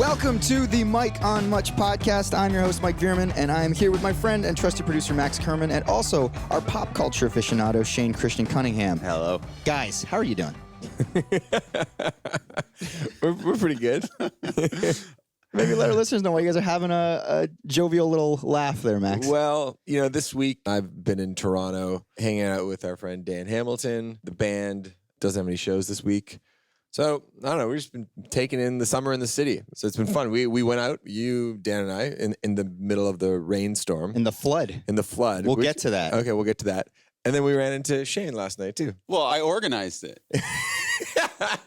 Welcome to the Mike on Much podcast. I'm your host, Mike Veerman, and I'm here with my friend and trusted producer, Max Kerman, and also our pop culture aficionado, Shane Christian Cunningham. Hello. Guys, how are you doing? We're pretty good. Maybe let our listeners know why you guys are having a jovial little laugh there, Max. Well, this week I've been in Toronto hanging out with our friend Dan Hamilton. The band doesn't have any shows this week. So, I don't know, we've just been taking in the summer in the city. So it's been fun. We went out, you, Dan, and I, in the middle of the rainstorm. In the flood. We'll get to that. Okay, we'll get to that. And then we ran into Shane last night, too. Well, I organized it.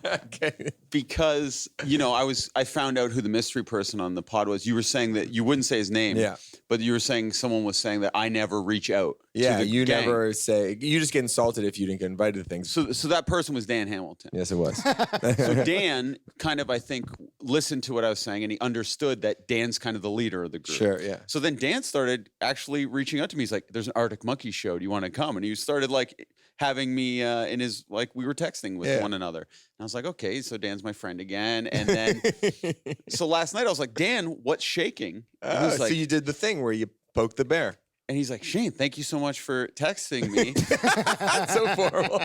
Okay. Because, I found out who the mystery person on the pod was. You were saying that you wouldn't say his name. Yeah. But you were saying someone was saying that I never reach out. Yeah, to the you gang. never say, you just get insulted if you didn't get invited to things. So that person was Dan Hamilton. Yes, it was. So Dan kind of, I think, listened to what I was saying and he understood that Dan's kind of the leader of the group. Sure, yeah. So then Dan started actually reaching out to me. He's like, there's an Arctic Monkey show. Do you want to come? And he started having me in his, we were texting with one another. And I was like, okay, so Dan's my friend again. And then, so last night I was like, Dan, what's shaking? And he was like, so you did the thing where you poked the bear. and he's like, Shane, thank you so much for texting me. That's so formal.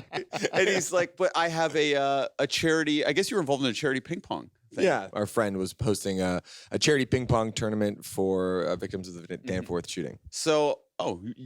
And he's like, but I have a charity. I guess you were involved in a charity ping pong thing. Yeah. Our friend was posting a charity ping pong tournament for victims of the Danforth shooting. So,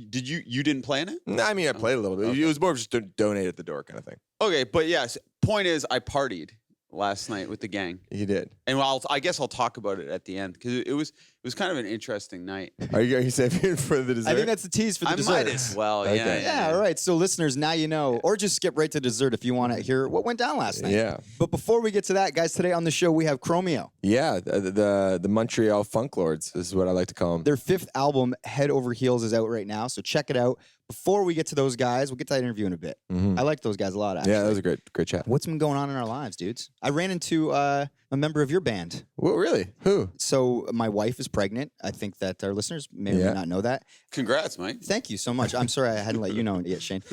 did you didn't plan it? I mean, I played a little bit. Okay. It was more of just to donate at the door kind of thing. Okay, but yes, point is I partied last night with the gang. You did. And I guess I'll talk about it at the end because it was kind of an interesting night. Are you saving it for the dessert? I think that's the tease for the dessert. I might as well. Okay. Yeah, all right. So listeners, now you know. Or just skip right to dessert if you want to hear what went down last night. Yeah. But before we get to that, guys, today on the show we have Chromeo. Yeah, the Montreal Funk Lords is what I like to call them. Their fifth album, Head Over Heels, is out right now, so check it out. Before we get to those guys, we'll get to that interview in a bit. I like those guys a lot, actually. Yeah, that was a great chat. What's been going on in our lives, dudes? I ran into a member of your band. Well, really? Who? So my wife is pregnant. I think that our listeners may or may not know that. Congrats, Mike. Thank you so much. I'm sorry I hadn't let you know yet, Shane.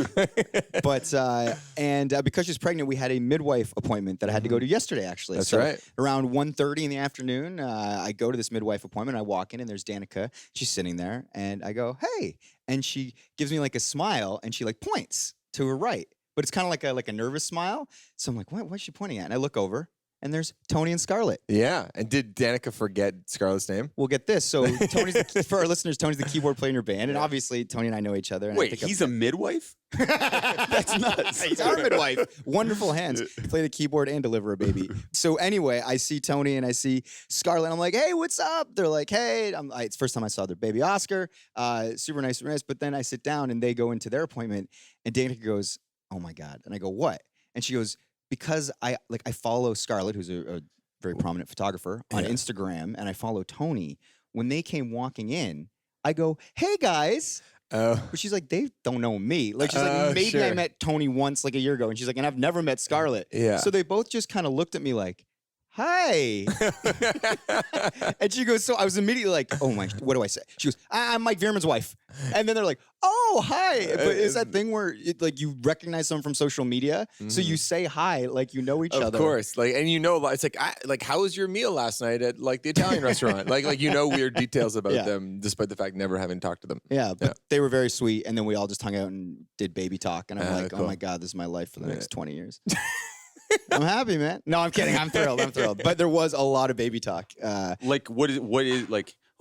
But because she's pregnant, we had a midwife appointment that I had to go to yesterday, actually. That's so right. Around 1:30 in the afternoon, I go to this midwife appointment. I walk in, and there's Danica. She's sitting there, and I go, hey. And she gives me a smile, and she points to her right. But it's kind of like a nervous smile. So I'm like, what's she pointing at? And I look over, and there's Tony and Scarlett. Yeah. And did Danica forget Scarlett's name? We'll get this. So for our listeners, Tony's the keyboard player in your band. And obviously, Tony and I know each other. And Wait, he's a midwife? That's nuts. He's our midwife. Wonderful hands. Play the keyboard and deliver a baby. So anyway, I see Tony and I see Scarlett. I'm like, hey, what's up? They're like, hey. It's the first time I saw their baby Oscar. Super nice, super nice. But then I sit down and they go into their appointment. And Danica goes, oh my God. And I go, what? And she goes, because I follow Scarlett, who's a very prominent photographer, on Instagram, and I follow Tony. When they came walking in, I go, hey guys. But she's like, they don't know me. She's like, maybe I met Tony once a year ago. And she's like, and I've never met Scarlett. Yeah. So they both just kind of looked at me like, hi. And she goes, so I was immediately like, oh my, what do I say? She goes, I'm Mike Veerman's wife. And then they're like, oh, hi. But it's that thing where you recognize someone from social media. So you say hi, you know each other. Of course. And it's how was your meal last night at the Italian restaurant? Weird details about them, despite the fact never having talked to them. Yeah, but they were very sweet. And then we all just hung out and did baby talk. And I'm like, cool. oh my God, this is my life for the next 20 years. I'm happy, man. No, I'm kidding. I'm thrilled. But there was a lot of baby talk. What is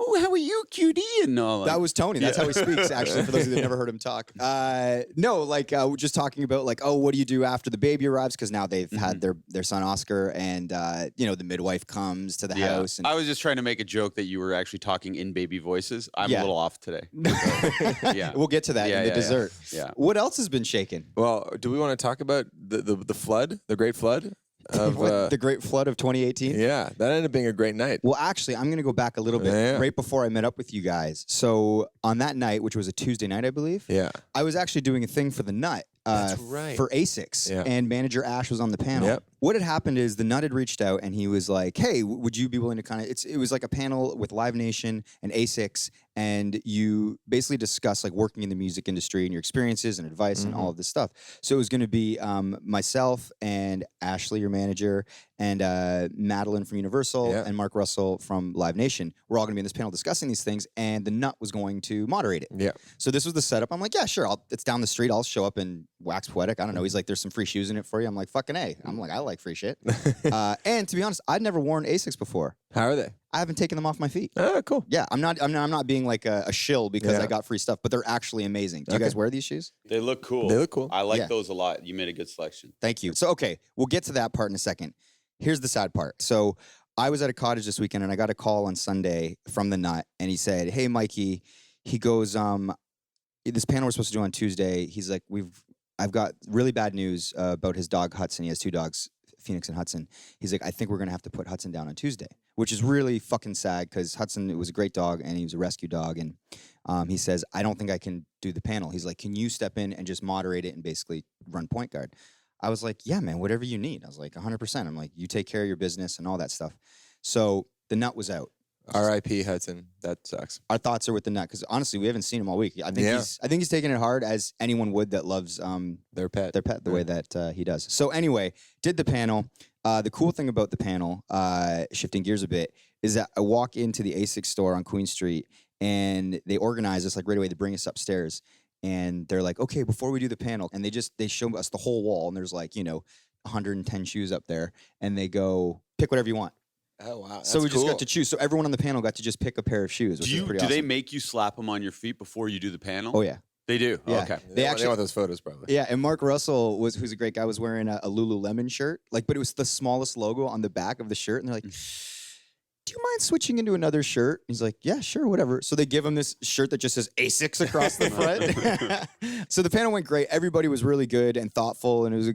oh, how are you, cutie? And all that was Tony. That's how he speaks, actually, for those who've never heard him talk. We're just talking about what do you do after the baby arrives? Because now they've had their son Oscar, and the midwife comes to the house. And I was just trying to make a joke that you were actually talking in baby voices. I'm a little off today. Yeah, we'll get to that in the dessert. Yeah. What else has been shaken? Well, do we want to talk about the flood, the Great Flood? The Great Flood of 2018? Yeah, that ended up being a great night. Well, actually, I'm going to go back a little bit right before I met up with you guys. So on that night, which was a Tuesday night, I believe, I was actually doing a thing for The Nut. That's right. for ASICs, and manager Ash was on the panel. Yep. What had happened is the Nut had reached out and he was like, "Hey, would you be willing to kind of?" It was like a panel with Live Nation and ASICs, and you basically discuss like working in the music industry and your experiences and advice and all of this stuff. So it was going to be myself and Ashley, your manager, and Madeline from Universal, and Mark Russell from Live Nation. We're all going to be in this panel discussing these things, and the Nut was going to moderate it. Yeah. So this was the setup. I'm like, yeah, sure. It's down the street. I'll show up in Wax Poetic. I don't know. He's like, there's some free shoes in it for you. I'm like, fucking A. I'm like, I like free shit. And to be honest, I'd never worn ASICs before. How are they? I haven't taken them off my feet. Oh, cool. Yeah, I'm not being like a shill because I got free stuff, but they're actually amazing. Do you guys wear these shoes? They look cool. They look cool. I like those a lot. You made a good selection. Thank you. So, okay, we'll get to that part in a second. Here's the sad part. So I was at a cottage this weekend, and I got a call on Sunday from the Nut, and he said, "Hey, Mikey," he goes, "This panel we're supposed to do on Tuesday." He's like, I've got really bad news about his dog Hudson. He has 2 dogs, Phoenix and Hudson. He's like, I think we're gonna have to put Hudson down on Tuesday, which is really fucking sad because Hudson, it was a great dog and he was a rescue dog. And he says, I don't think I can do the panel. He's like, can you step in and just moderate it and basically run point guard? I was like, yeah, man, whatever you need. I was like, 100%. I'm like, you take care of your business and all that stuff. So the Nut was out. R.I.P. Hudson. That sucks. Our thoughts are with the Nut because honestly, we haven't seen him all week. I think he's taking it hard as anyone would that loves their pet the way that he does. So anyway, did the panel. The cool thing about the panel, shifting gears a bit, is that I walk into the ASIC store on Queen Street and they organize us like right away. They bring us upstairs and they're like, okay, before we do the panel, and they show us the whole wall and there's like 110 shoes up there, and they go pick whatever you want. Oh wow! So we just got to choose. So everyone on the panel got to just pick a pair of shoes. Which is pretty awesome. Do they make you slap them on your feet before you do the panel? Oh yeah, they do. Yeah. Okay, they want those photos probably. Yeah, and Mark Russell who's a great guy, was wearing a Lululemon shirt, but it was the smallest logo on the back of the shirt, and they're like, do you mind switching into another shirt? He's like, yeah, sure, whatever. So they give him this shirt that just says ASICs across the front. So the panel went great. Everybody was really good and thoughtful, and it was a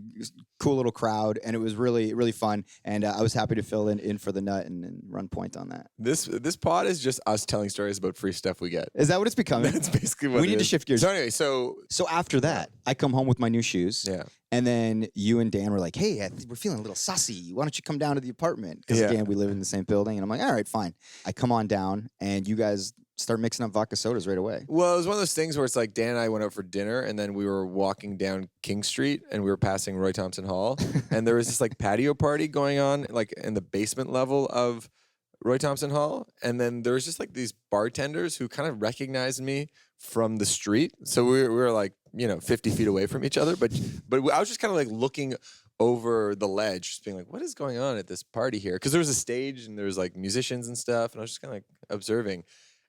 cool little crowd, and it was really, really fun. And I was happy to fill in for the Nut and run point on that. This pod is just us telling stories about free stuff we get. Is that what it's becoming? That's basically what we need to shift gears. So anyway, so after that, I come home with my new shoes. Yeah. And then you and Dan were like, hey, we're feeling a little sussy. Why don't you come down to the apartment? Because again, we live in the same building. And I'm like, all right, fine. I come on down and you guys start mixing up vodka sodas right away. Well, it was one of those things where it's like Dan and I went out for dinner and then we were walking down King Street and we were passing Roy Thompson Hall. And there was this like patio party going on like in the basement level of Roy Thompson Hall. And then there was just like these bartenders who kind of recognized me from the street. So we were like, 50 feet away from each other. But I was just kind of like looking over the ledge, just being like, what is going on at this party here? Because there was a stage and there was like musicians and stuff. And I was just kind of like observing.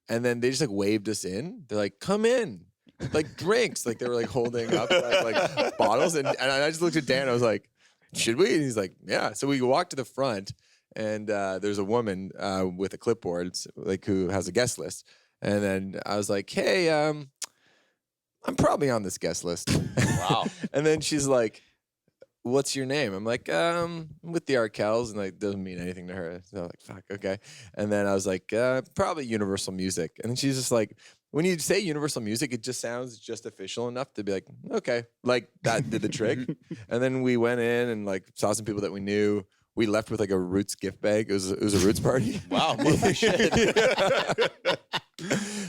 And then they just like waved us in. They're like, come in. Like drinks. Like they were like holding up like bottles. And I just looked at Dan. I was like, should we? And he's like, yeah. So we walked to the front and there's a woman with a clipboard like who has a guest list. And then I was like, hey, I'm probably on this guest list. Wow. And then she's like, what's your name? I'm like, I'm with the Arkells, and like doesn't mean anything to her. So I'm like, fuck, okay. And then I was like, probably Universal Music. And then she's just like, when you say Universal Music, it just sounds just official enough to be like, okay, like that did the trick. And then we went in and like saw some people that we knew. We left with like a Roots gift bag. It was a Roots party. Wow, what shit.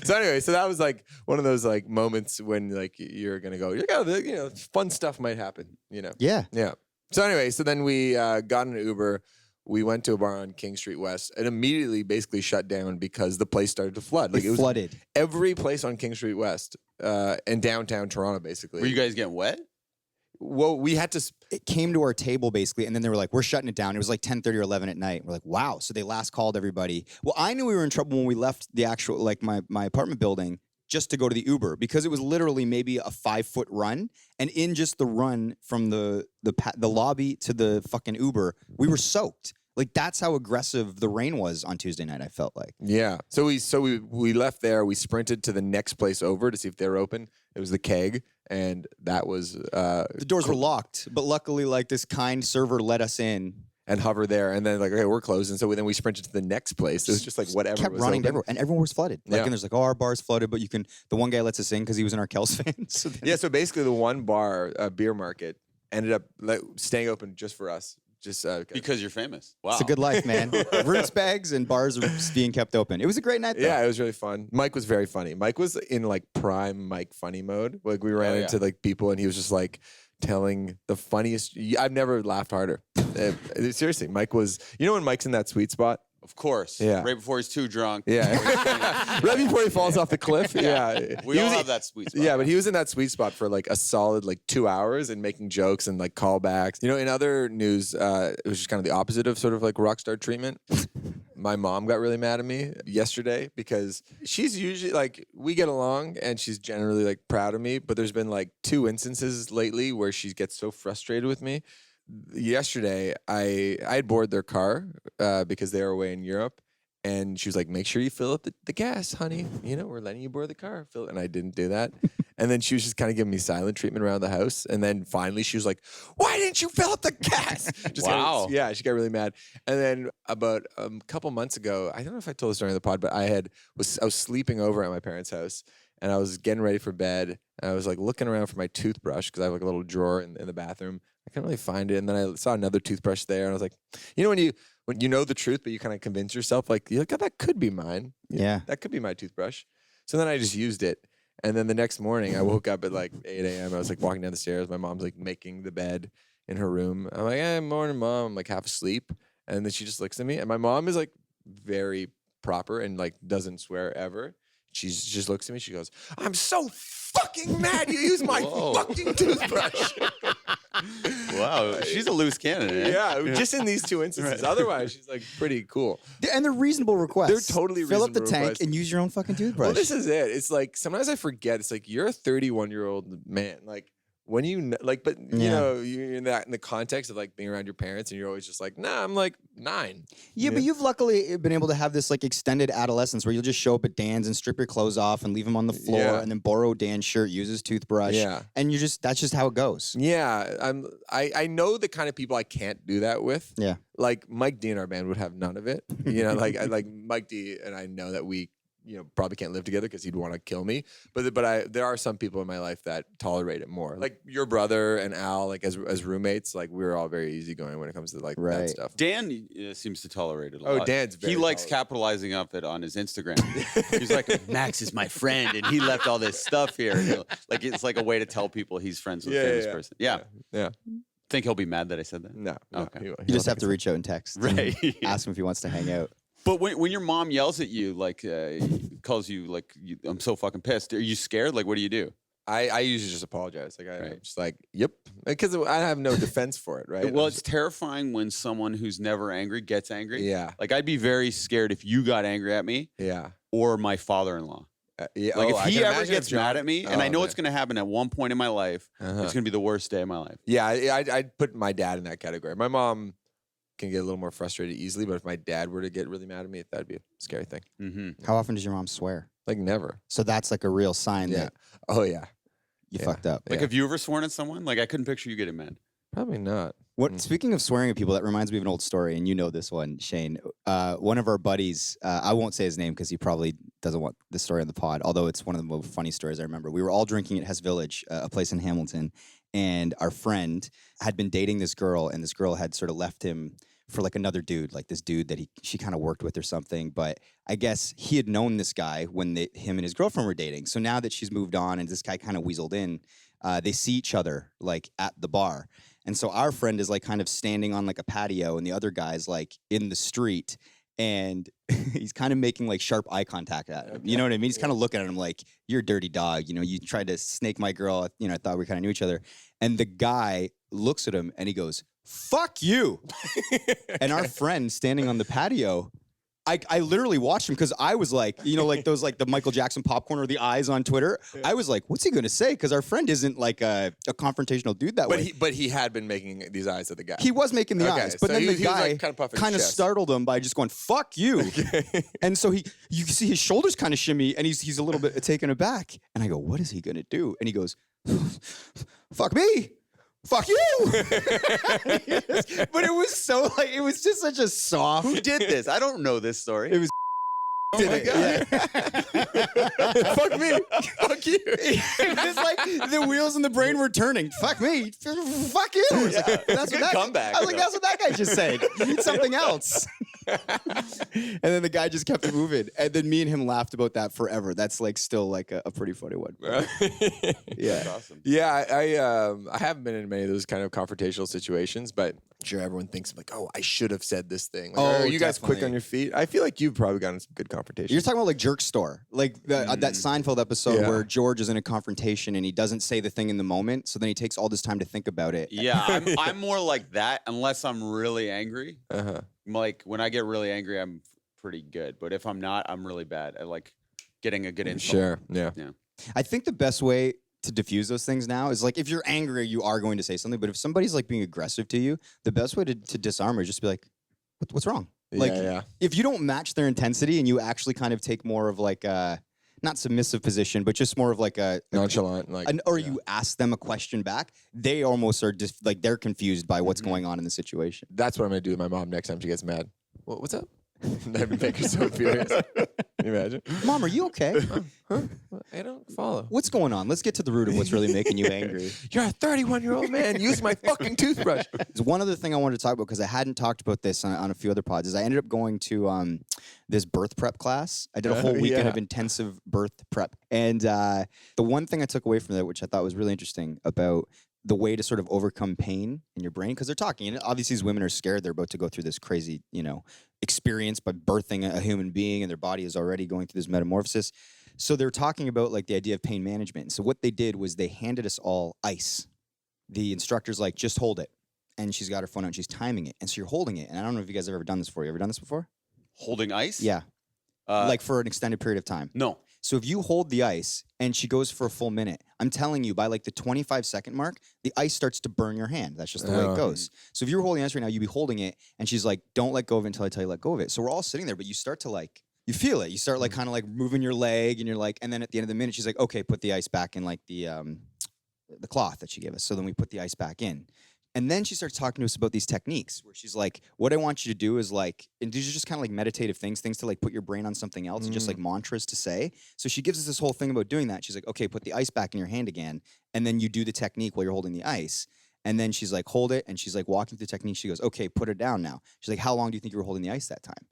So anyway, so that was like one of those like moments when like you're gonna go, fun stuff might happen, Yeah. Yeah. So anyway, so then we got in an Uber. We went to a bar on King Street West and immediately basically shut down because the place started to flood. Like it was flooded. Every place on King Street West in downtown Toronto, basically. Were you guys getting wet? Well, we had to. It came to our table basically, and then they were like, "We're shutting it down." It was like 10:30 or 11 at night. We're like, "Wow!" So they last called everybody. Well, I knew we were in trouble when we left the actual like my apartment building just to go to the Uber because it was literally maybe a 5-foot run, and in just the run from the lobby to the fucking Uber, we were soaked. Like that's how aggressive the rain was on Tuesday night. I felt like. Yeah. So we left there. We sprinted to the next place over to see if they were open. It was the Keg, and that was the doors were locked, but luckily, like this kind server let us in. and hover there, and then like, okay, we're closed, and so then we sprinted to the next place. It was just like whatever Kept was running open. to everywhere, and everyone was flooded. Like, Yeah. and there's like, oh, our bar's flooded, but you can. The one guy lets us in because he was an Arkells fan. So then- Yeah, so basically the one bar, beer market, ended up like, staying open just for us. Just Because you're famous. Wow. It's a good life, man. Roots bags and bars are being kept open. It was a great night, though. yeah, it was really fun. Mike was very funny. Mike was in like prime Mike funny mode. Like we ran into like people, and he was just like telling the funniest. I've never laughed harder. Seriously, Mike was. You know when Mike's in that sweet spot? Of course. Yeah. Right before he's too drunk. Yeah. Right before he falls off the cliff. Yeah. We He all was- have that sweet spot. Yeah, but he was in that sweet spot for like a solid like 2 hours and making jokes and like callbacks. You know, in other news, it was just kind of the opposite of sort of like rock star treatment. My mom got really mad at me yesterday because she's usually like, we get along and she's generally like proud of me, but there's been like 2 instances lately where she gets so frustrated with me. Yesterday, I had boarded their car because they were away in Europe. And she was like, make sure you fill up the gas, honey. You know, we're letting you board the car. And I didn't do that. And then she was just kind of giving me silent treatment around the house. And then finally she was like, why didn't you fill up the gas? Just Wow. yeah, she got really mad. And then about a couple months ago, I don't know if I told the story on the pod, but I was sleeping over at my parents' house. And I was getting ready for bed. And I was like looking around for my toothbrush because I have like a little drawer in the bathroom. I couldn't really find it. And then I saw another toothbrush there. And I was like, you know, when you know the truth, but you kind of convince yourself, like, you're like, oh, that could be mine. Yeah. That could be my toothbrush. So then I just used it. And then the next morning, I woke up at like 8 a.m. I was like walking down the stairs. My mom's like making the bed in her room. I'm like, hey, morning, Mom. I'm like half asleep. And then she just looks at me. And my mom is like very proper and like doesn't swear ever. She just looks at me. She goes, I'm so fucking mad you used my Whoa. fucking toothbrush. Wow. She's a loose cannon. Eh? Yeah, just in these 2 instances. Otherwise, she's like pretty cool. And they're reasonable requests. They're totally Fill up the reasonable tank requests. and use your own fucking toothbrush. Well, this is it. It's like sometimes I forget. It's like you're a 31-year-old man. Like when you like, but you Yeah. know, you're in the context of like being around your parents, and you're always just like, nah, I'm like 9. Yeah, but you've luckily been able to have this like extended adolescence where you'll just show up at Dan's and strip your clothes off and leave them on the floor Yeah. and then borrow Dan's shirt, use his toothbrush. Yeah. And that's just how it goes. Yeah, I know the kind of people I can't do that with. Yeah. Like Mike D in our band would have none of it. You know, like Mike D and I know that we, you know, probably can't live together because he'd want to kill me. But there are some people in my life that tolerate it more. Like your brother and Al, like as roommates, like we're all very easygoing when it comes to like Right. that stuff. Dan seems to tolerate it a Oh, lot. Dan's very He likes tolerant. capitalizing up it on his Instagram. He's like, Max is my friend, and he left all this stuff here. And like it's like a way to tell people he's friends with a famous person. Yeah. Yeah. Think he'll be mad that I said that? No. Okay. You just have to reach out and text. and Right. ask him if he wants to hang out. But when your mom yells at you, like calls you like, I'm so fucking pissed. Are you scared? Like, what do you do? I usually just apologize. Like I'm Right. just like, yep, because I have no defense for it, right? Well, I'm it's just- terrifying when someone who's never angry gets angry. yeah, Like, I'd be very scared if you got angry at me yeah, or my father-in-law. yeah. Like, Oh, I if he can ever imagine gets if John- mad at me, and I Oh, know man. it's going to happen at one point in my life, Uh-huh. it's going to be the worst day of my life. Yeah, I'd put my dad in that category. My mom can get a little more frustrated easily, but if my dad were to get really mad at me, that'd be a scary thing. Mm-hmm. How often does your mom swear? Like never. So that's like a real sign Yeah. that Oh yeah. you Yeah. fucked up. Like, Yeah. have you ever sworn at someone? Like, I couldn't picture you getting mad. Probably not. What? Mm. Speaking of swearing at people, that reminds me of an old story, and you know this one, Shane. One of our buddies, I won't say his name because he probably doesn't want this story on the pod, although it's one of the most funny stories I remember. We were all drinking at Hess Village, a place in Hamilton, and our friend had been dating this girl, and this girl had sort of left him for like another dude, like this dude that she kind of worked with or something. But I guess he had known this guy when him and his girlfriend were dating. So now that she's moved on and this guy kind of weaseled in, they see each other like at the bar. And so our friend is like kind of standing on like a patio and the other guy's like in the street and he's kind of making like sharp eye contact at him. You know what I mean? He's kind of looking at him like, you're a dirty dog. You know, you tried to snake my girl. You know, I thought we kind of knew each other. And the guy looks at him and he goes, fuck you. And our friend standing on the patio, I literally watched him because I was like, you know, like those like the Michael Jackson popcorn or the eyes on Twitter. I was like, what's he going to say? Because our friend isn't like a confrontational dude that way. But he had been making these eyes at the guy. He was making the Okay, eyes, but so then he the was, guy like, kinda puffing his kind of chest. startled him by just going, fuck you. And so you can see his shoulders kind of shimmy and he's a little bit taken aback. And I go, what is he going to do? And he goes, fuck me. fuck you. But it was so like, it was just such a soft. Who did this? I don't know this story. It was. Oh my God. Fuck me. Fuck you. It was like the wheels in the brain were turning. Fuck me. Fuck you. It's like, that's Good what that comeback, I was like, though. that's what that guy just said. You need something else. And then the guy just kept it moving. And then me and him laughed about that forever. That's like still like a pretty funny one. Yeah. That's awesome. Yeah, I haven't been in many of those kind of confrontational situations, but I'm sure everyone thinks like, oh, I should have said this thing. Like, Oh, are you guys quick definitely. on your feet? I feel like you've probably gotten some good confrontations. You're talking about like Jerk Store, like that Seinfeld episode Yeah. where George is in a confrontation and he doesn't say the thing in the moment, so then he takes all this time to think about it. Yeah, I'm more like that unless I'm really angry. Uh-huh. Like when I get really angry, I'm pretty good. But if I'm not, I'm really bad at like getting a good insult. Sure. Yeah. I think the best way to diffuse those things now is like if you're angry, you are going to say something. But if somebody's like being aggressive to you, the best way to disarm her is just be like, what's wrong? Like yeah. if you don't match their intensity and you actually kind of take more of like a not submissive position, but just more of like a Nonchalant, like, or yeah. you ask them a question back, they almost are just like they're confused by what's going on in the situation. That's what I'm gonna do with my mom next time she gets mad. What's up? That'd make her so furious. Can you imagine? Mom, are you okay? Huh? I don't follow. What's going on? Let's get to the root of what's really making you angry. You're a 31-year-old man using my fucking toothbrush. There's one other thing I wanted to talk about because I hadn't talked about this on a few other pods. Is I ended up going to this birth prep class. I did a whole weekend Yeah. of intensive birth prep, and the one thing I took away from that, which I thought was really interesting about the way to sort of overcome pain in your brain, because they're talking, and obviously these women are scared. They're about to go through this crazy, experience by birthing a human being, and their body is already going through this metamorphosis. So they're talking about like the idea of pain management. And so what they did was they handed us all ice. The instructor's like, just hold it. And she's got her phone out and she's timing it. And so you're holding it. And I don't know if you guys have ever done this before. You ever done this before? Holding ice? Yeah. Uh, Like for an extended period of time. no. So if you hold the ice and she goes for a full minute, I'm telling you, by like the 25-second mark, the ice starts to burn your hand. That's just the way Oh. it goes. So if you were holding ice right now, you'd be holding it, and she's like, don't let go of it until I tell you to let go of it. So we're all sitting there, but you start to like, you feel it. You start like kind of like moving your leg, and you're like, and then at the end of the minute, she's like, okay, put the ice back in like the cloth that she gave us. So then we put the ice back in. And then she starts talking to us about these techniques where she's like, what I want you to do is like, and these are just kind of like meditative things to like put your brain on something else and just like mantras to say. So she gives us this whole thing about doing that. She's like, okay, put the ice back in your hand again. And then you do the technique while you're holding the ice. And then she's like, hold it. And she's like walking through the technique. She goes, okay, put it down now. She's like, how long do you think you were holding the ice that time?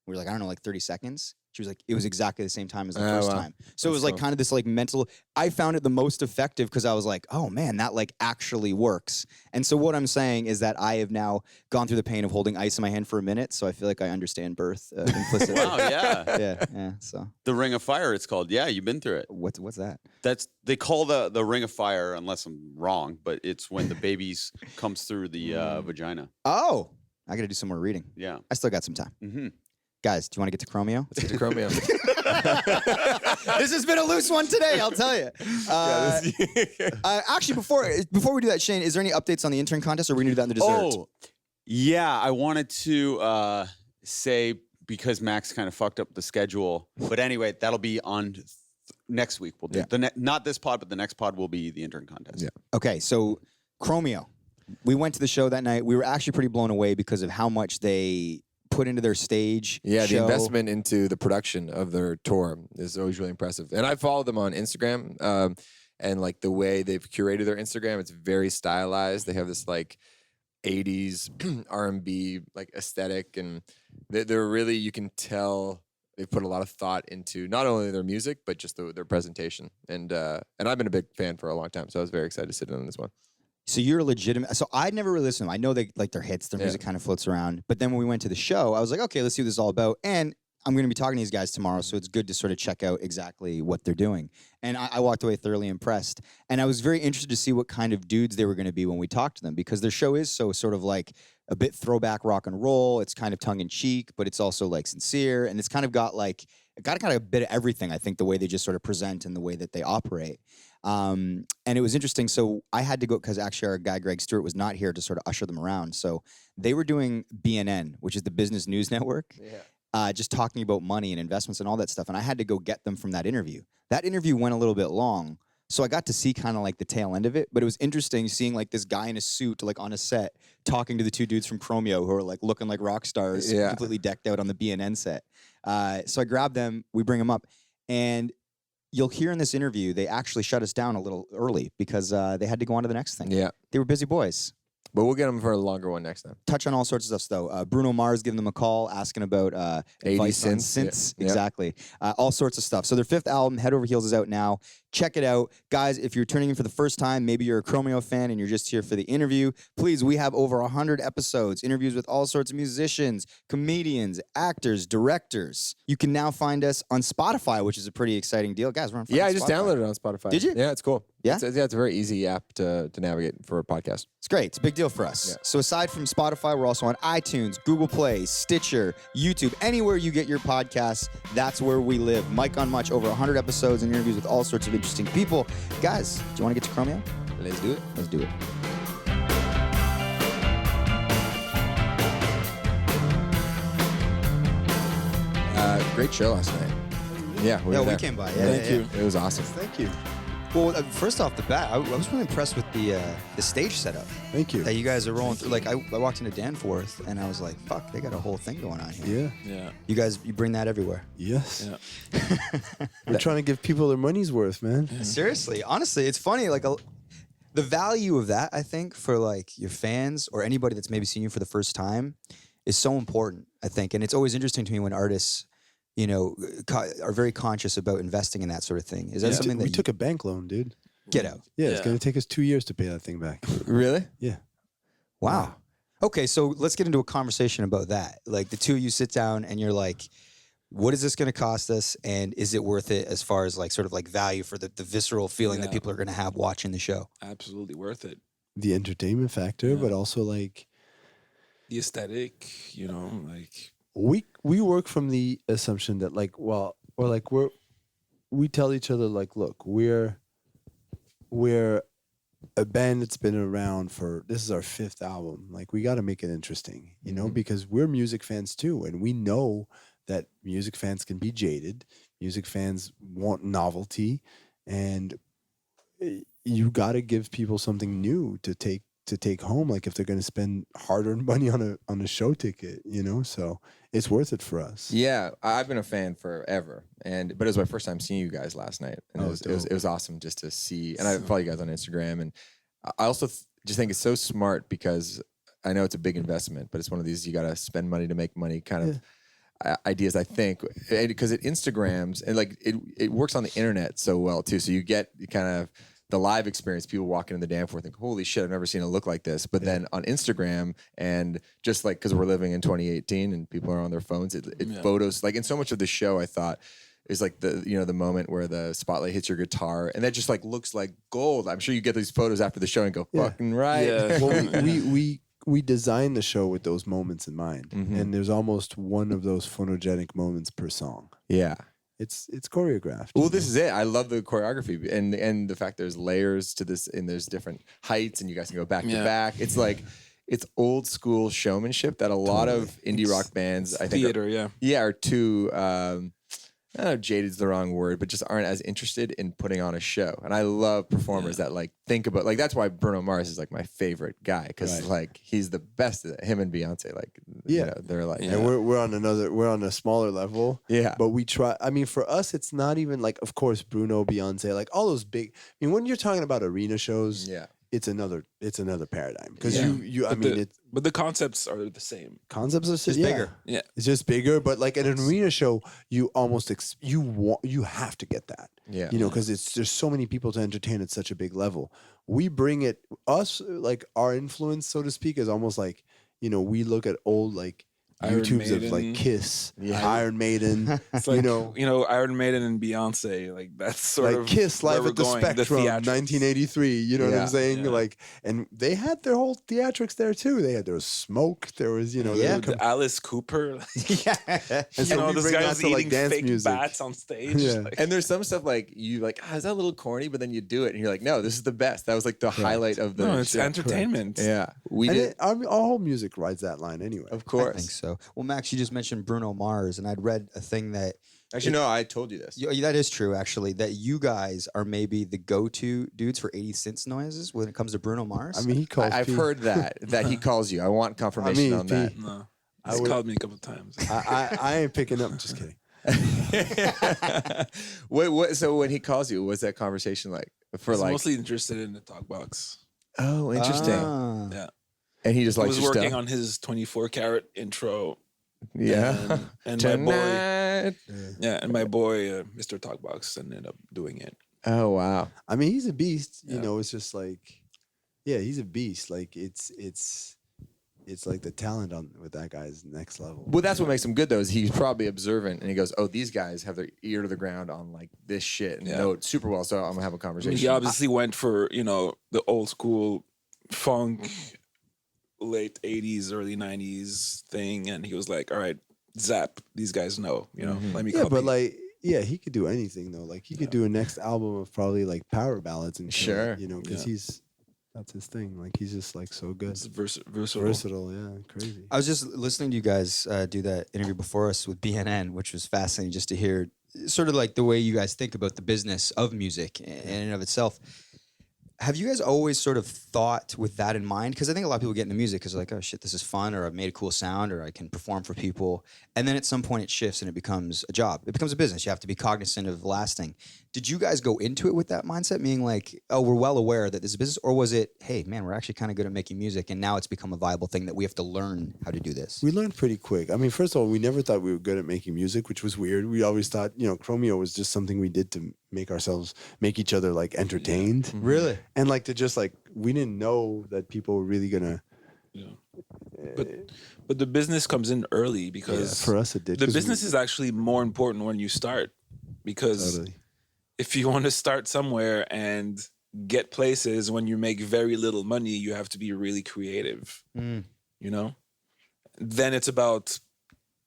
We were like, I don't know, like 30 seconds. She was like, it was exactly the same time as the Oh, first wow. time. So it was That's like cool. kind of this like mental, I found it the most effective because I was like, oh man, that like actually works. And so what I'm saying is that I have now gone through the pain of holding ice in my hand for a minute. So I feel like I understand birth implicitly. Wow, yeah. Yeah. So The Ring of Fire, it's called. Yeah, you've been through it. what's that? They call the Ring of Fire, unless I'm wrong, but it's when the babies comes through the vagina. Oh, I got to do some more reading. Yeah. I still got some time. Mm-hmm. Guys, do you want to get to Chromeo? Let's get to Chromeo. This has been a loose one today, I'll tell you. Actually, before we do that, Shane, is there any updates on the intern contest, or are we going to do that in the dessert? Oh, yeah. I wanted to say, because Max kind of fucked up the schedule. But anyway, that'll be on next week. We'll do not this pod, but the next pod will be the intern contest. Yeah. Okay, so Chromeo. We went to the show that night. We were actually pretty blown away because of how much they put into their stage Yeah, show. the investment into the production of their tour is always really impressive. And I follow them on Instagram, and like the way they've curated their Instagram, it's very stylized. They have this like 80s R&B like aesthetic, and they're really, you can tell they've put a lot of thought into not only their music but just their presentation. And I've been a big fan for a long time, so I was very excited to sit in on this one. So you're legitimate. So I'd never really listened to them. I know they like their hits, their music kind of floats around. But then when we went to the show, I was like, okay, let's see what this is all about. And I'm going to be talking to these guys tomorrow, so it's good to sort of check out exactly what they're doing. And I walked away thoroughly impressed. And I was very interested to see what kind of dudes they were going to be when we talked to them, because their show is so sort of like a bit throwback rock and roll. It's kind of tongue in cheek, but it's also like sincere. And it's kind of got like, kind of a bit of everything, I think, the way they just sort of present and the way that they operate. And it was interesting. So I had to go, because actually our guy Greg Stewart was not here to sort of usher them around. So they were doing BNN, which is the Business News Network. Just talking about money and investments and all that stuff. And I had to go get them from that interview. That interview went a little bit long. So I got to see kind of like the tail end of it, but it was interesting seeing like this guy in a suit like on a set talking to the two dudes from Chromeo who are like looking like rock stars, completely decked out on the BNN set. So I grabbed them, we bring them up, and you'll hear in this interview, they actually shut us down a little early because they had to go on to the next thing. Yeah. They were busy boys. But we'll get them for a longer one next time. Touch on all sorts of stuff, though. Bruno Mars giving them a call, asking about advice on synths. Yeah. Exactly. All sorts of stuff. So their 5th album, Head Over Heels, is out now. Check it out. Guys, if you're tuning in for the first time, maybe you're a Chromeo fan and you're just here for the interview, please, we have over 100 episodes, interviews with all sorts of musicians, comedians, actors, directors. You can now find us on Spotify, which is a pretty exciting deal. Guys, we're on I just downloaded it on Spotify. Did you? Yeah, it's cool. Yeah? It's a very easy app to navigate for a podcast. It's great. It's a big deal for us. Yeah. So aside from Spotify, we're also on iTunes, Google Play, Stitcher, YouTube, anywhere you get your podcasts, that's where we live. Mike on Much, over 100 episodes and interviews with all sorts of interesting people. Guys, do you want to get to Chromeo? Let's do it. Let's do it. Great show last night. Yeah, we came by. Yeah, Thank you. It was awesome. Thank you. Well, first off the bat, I was really impressed with the stage setup. Thank you. That you guys are rolling through. Like, I walked into Danforth, and I was like, fuck, they got a whole thing going on here. Yeah. You bring that everywhere. Yes. Yeah. We're trying to give people their money's worth, man. Yeah. Seriously. Honestly, it's funny. Like, the value of that, I think, for, like, your fans or anybody that's maybe seen you for the first time is so important, I think. And it's always interesting to me when artists, you know, are very conscious about investing in that sort of thing. Is that something that we took a bank loan, dude? Get out? Yeah, it's going to take us 2 years to pay that thing back. Really? Yeah. Wow. Okay, so let's get into a conversation about that. Like, the two of you sit down and you're like, what is this going to cost us, and is it worth it as far as like sort of like value for the visceral feeling that people are going to have watching the show? Absolutely worth it. The entertainment factor, but also like the aesthetic, you know, like we work from the assumption that like, well, or like we tell each other like, look, we're a band that's been around for, this is our 5th album. Like, we got to make it interesting, you know, because we're music fans too, and we know that music fans can be jaded. Music fans want novelty, and you got to give people something new to take home. Like, if they're going to spend hard-earned money on a show ticket, you know, so it's worth it for us. Yeah, I've been a fan forever, but it was my first time seeing you guys last night, and it was awesome just to see. And I follow you guys on Instagram, and I also just think it's so smart because I know it's a big investment, but it's one of these you got to spend money to make money kind of ideas, I think, because it Instagrams and like it works on the internet so well too. So you get kind of the live experience, people walking in the Danforth think, holy shit, I've never seen it look like this. But then on Instagram, and just like, because we're living in 2018 and people are on their phones, it photos, like in so much of the show, I thought, is like the moment where the spotlight hits your guitar and that just like looks like gold. I'm sure you get these photos after the show and go, fucking right. Yeah. Well, we designed the show with those moments in mind, and there's almost one of those phonogenic moments per song. Yeah. It's choreographed. Well, this is it. I love the choreography and the fact there's layers to this and there's different heights and you guys can go back to back. It's like, it's old school showmanship that a lot of indie rock bands, I think, are too, I don't know, jaded's the wrong word, but just aren't as interested in putting on a show. And I love performers that like think about, like, that's why Bruno Mars is like my favorite guy, because like he's the best at it. Him and Beyonce, like, you know, they're like, and we're on a smaller level. Yeah. But we try, I mean, for us, it's not even like, of course, Bruno, Beyonce, like all those big, I mean, when you're talking about arena shows, it's another paradigm, because but the concepts are the same. Concepts are just bigger. Yeah, it's just bigger. But like at an arena show, you almost you have to get that. Yeah, you know, because there's so many people to entertain at such a big level. We bring it, us, like our influence, so to speak, is almost like, you know, we look at old like Iron YouTubes Maiden. of like Kiss, Iron Maiden, it's like, you know, Iron Maiden and Beyonce, like that's sort like of Kiss Live at the going, Spectrum, the 1983. You know what I'm saying? Yeah. Like, and they had their whole theatrics there too. There was smoke. There was, you know, the Alice Cooper. And You so know, we this bring guy's that to like eating dance fake music. bats on stage. Yeah. Like, and there's some stuff like you like, is that a little corny? But then you do it and you're like, no, this is the best. That was like the highlight of the no, it's show. entertainment. Yeah, we And did. our whole music rides that line anyway. Of I course. think so. Well, Max, you just mentioned Bruno Mars, and I'd read a thing that Actually, no, I told you this. That is true, actually, that you guys are maybe the go-to dudes for 80 cents noises when it comes to Bruno Mars. I mean, he calls. I've P. heard that he calls you. I want confirmation on P. that. No, I he's would- called me a couple times. I ain't picking up. Just kidding. So when he calls you, what's that conversation like? For He's like, mostly interested in the talk box. oh, interesting. Ah. Yeah, And he just I likes was your working stuff. on his 24-karat intro. Yeah. and my boy, Tonight. and my boy, Mr. Talkbox, ended up doing it. Oh wow. I mean, he's a beast. You Yeah. know, it's just like, yeah, he's a beast. Like it's like the talent on with that guy's next level. Well, that's what makes him good though. Is he's probably observant, and he goes, "Oh, these guys have their ear to the ground on like this shit and Yeah. know it super well." So I'm gonna have a I conversation. mean, he obviously went for the old school funk, late 80s, early 90s thing, and he was like, "All right, zap, these guys know, let me Yeah, copy." but like, yeah, he could do anything though. Like he could do a next album of probably like power ballads and shit, Sure. because Yeah. that's his thing. Like he's just like so good, it's versatile. versatile. Yeah, crazy. I was just listening to you guys do that interview before us with BNN, which was fascinating just to hear sort of like the way you guys think about the business of music in and of itself. Have you guys always sort of thought with that in mind? Because I think a lot of people get into music because they're like, oh shit, this is fun, or I've made a cool sound, or I can perform for people. And then at some point it shifts and it becomes a job. It becomes a business. You have to be cognizant of lasting. Did you guys go into it with that mindset, meaning like, oh, we're well aware that this is a business? Or was it, hey, man, we're actually kind of good at making music and now it's become a viable thing that we have to learn how to do this? We learned pretty quick. I mean, first of all, we never thought we were good at making music, which was weird. We always thought, Chromeo was just something we did to make each other like entertained. Really? And like to just like, we didn't know that people were really gonna. Yeah. But the business comes in early because For us it did. the 'cause business is actually more important when you start, because totally. if you want to start somewhere and get places when you make very little money, you have to be really creative. Mm. Then it's about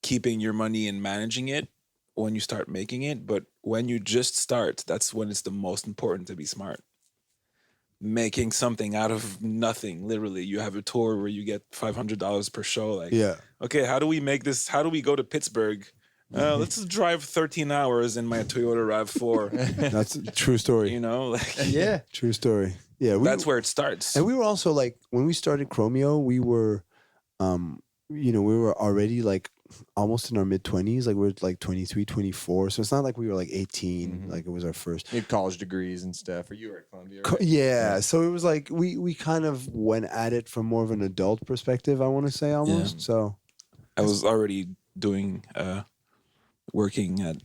keeping your money and managing it when you start making it. But when you just start, that's when it's the most important to be smart. Making something out of nothing, literally. You have a tour where you get $500 per show. Like, Yeah. okay, how do we make this? How do we go to Pittsburgh? Let's just drive 13 hours in my Toyota RAV4. That's a true story. Like, Yeah. True story. Yeah. that's where it starts. And we were also like, when we started Chromeo, we were, we were already like almost in our mid-20s. Like we were like 23, 24. So it's not like we were like 18. Like it was our first. You had college degrees and stuff, or you were at Columbia. Right? Yeah. So it was like, we kind of went at it from more of an adult perspective, I want to say almost. So I was already working at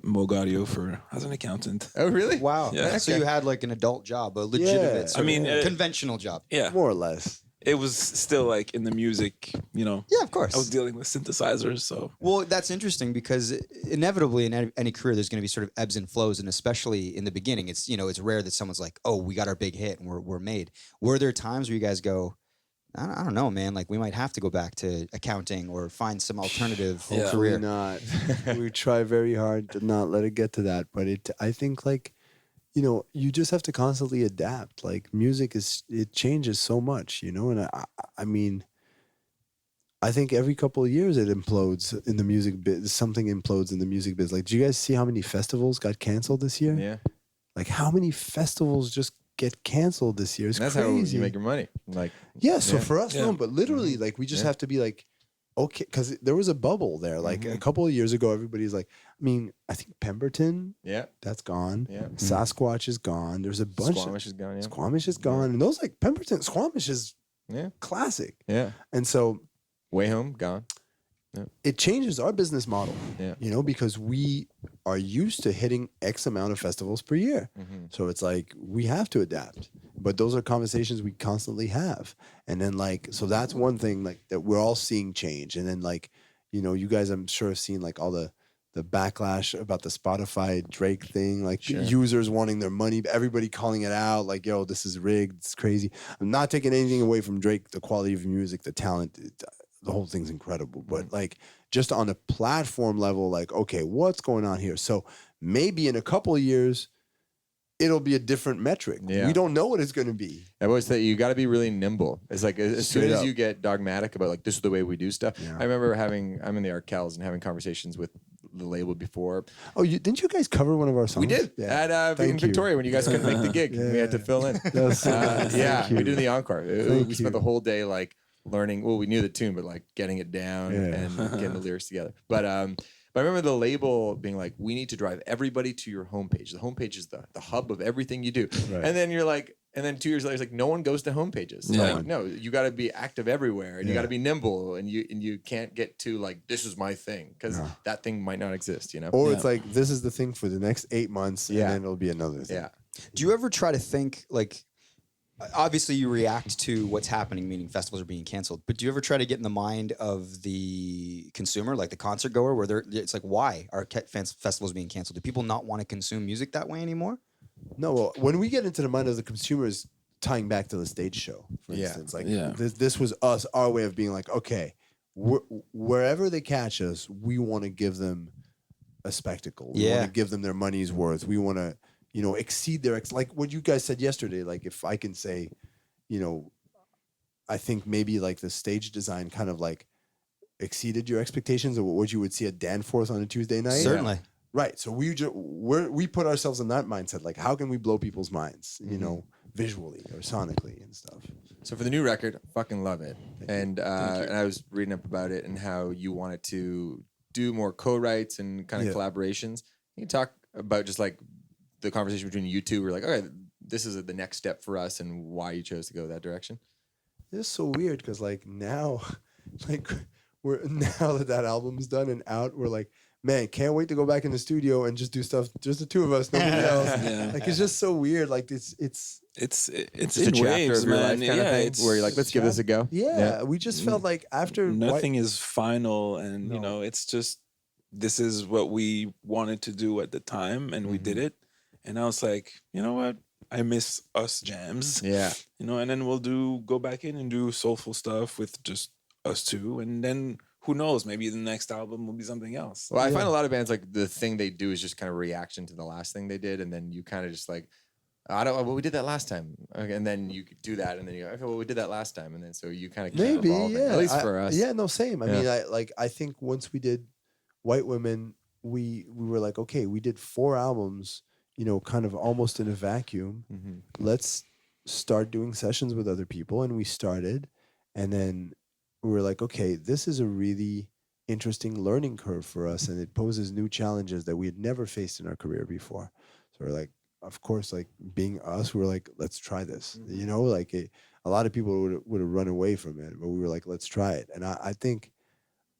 Moog Audio as an accountant. Oh, really? Wow. Yeah. So you had like an adult job, a legitimate, Yeah. sort I mean, of conventional job. Yeah, more or less. it was still like in the music, Yeah, of course. I was dealing with synthesizers, so Well, that's interesting because inevitably in any career, there's going to be sort of ebbs and flows, and especially in the beginning, it's it's rare that someone's like, "Oh, we got our big hit and we're made." Were there times where you guys go, I don't know, man, like we might have to go back to accounting or find some alternative Yeah. career? Not. We try very hard to not let it get to that, but I think like, you just have to constantly adapt. Like music it changes so much, and I mean, I think every couple of years it implodes in the music biz. Something implodes in the music biz. Like, do you guys see how many festivals got canceled this year? Yeah. Like, how many festivals just get canceled this year? It's And that's crazy. how you make your money. Like, Yeah, so Yeah. for us, Yeah. no, but literally, like, we just Yeah. have to be like, okay, because there was a bubble there. Like, a couple of years ago, everybody's like, I mean, I think Pemberton, yeah, that's gone. yeah. Sasquatch is gone. There's a bunch Squamish is gone. of Yeah, Squamish is gone. And those, like, Pemberton, Squamish is yeah, classic. yeah. And so Way home, gone. it changes our business model, Yeah. because we are used to hitting X amount of festivals per year. So it's like we have to adapt. But those are conversations we constantly have. And then like, so that's one thing like that we're all seeing change. And then like, you guys I'm sure have seen like all the backlash about the Spotify Drake thing, like Sure. users wanting their money, everybody calling it out, like, yo, this is rigged, it's crazy. I'm not taking anything away from Drake, the quality of music, the talent, the whole thing's incredible. But like just on a platform level, like, okay, what's going on here? So maybe in a couple of years, it'll be a different metric. Yeah. We don't know what it's going to be. I've always said you got to be really nimble. It's like as soon Straight as up. you get dogmatic about like this is the way we do stuff. Yeah. I remember I'm in the Arkells and having conversations with the label before. Oh, didn't you guys cover one of our songs? We did at in Thank you. Victoria when you guys couldn't make the gig. We had to fill in. That's so nice. Yeah, Thank you. we did the encore. Thank We spent the you. whole day like learning. Well, we knew the tune, but like getting it down and getting the lyrics together. But I remember the label being like, "We need to drive everybody to your homepage. The homepage is the hub of everything you do." Right. And then you're like, and then 2 years later, it's like, no one goes to homepages. Yeah. Like, no, you got to be active everywhere, and you got to be nimble, and you can't get to like, this is my thing, because that thing might not exist. You know. Or it's like, this is the thing for the next 8 months, and Yeah. then it'll be another thing. Yeah. Do you ever try to think like? Obviously, you react to what's happening, meaning festivals are being canceled. But do you ever try to get in the mind of the consumer, like the concert goer, where it's like, why are festivals being canceled? Do people not want to consume music that way anymhere? No, well, when we get into the mind of the consumers, tying back to the stage show, for Yeah. instance, like Yeah. this was our way of being like, okay, wherever they catch us, we want to give them a spectacle. We want to give them their money's worth. We want to, exceed their like what you guys said yesterday. Like if I can say, I think maybe like the stage design kind of like exceeded your expectations of what you would see at Danforth on a Tuesday night. Certainly. Right. So we put ourselves in that mindset. Like, how can we blow people's minds, visually or sonically and stuff. So for the new record, fucking love it. And I was reading up about it and how you wanted to do more co-writes and kind of collaborations. Can you talk about just like the conversation between you two? We're like, okay, this is the next step for us, and why you chose to go that direction. It's so weird because like now, like now that album's done and out, we're like, man, can't wait to go back in the studio and just do stuff, just the two of us, nobody else. Yeah. Like it's just so weird. Like it's Just in a chapter waves, of your man. life kind of thing, it's where you're like, let's give this a go. yeah. We just felt like after nothing is final, and No. it's just this is what we wanted to do at the time, and we did it. And I was like, you know what? I miss us jams. Yeah. And then we'll go back in and do soulful stuff with just us two, and then who knows? Maybe the next album will be something else. Well, I find a lot of bands like the thing they do is just kind of reaction to the last thing they did, and then you kind of just like, well, we did that last time, okay, and then you do that, and then you go, okay, well, we did that last time, and then so you kind of keep maybe, evolving, yeah. at least for us. Yeah, no, same. I Yeah. mean, I think once we did White Women, we were like, okay, we did 4 albums, kind of almost in a vacuum. Mm-hmm. Let's start doing sessions with other people, and we started, and then we were like, okay, this is a really interesting learning curve for us, and it poses new challenges that we had never faced in our career before. So we're like, of course, like being us, we're like, let's try this. Like a lot of people would have run away from it, but we were like, let's try it. And I think,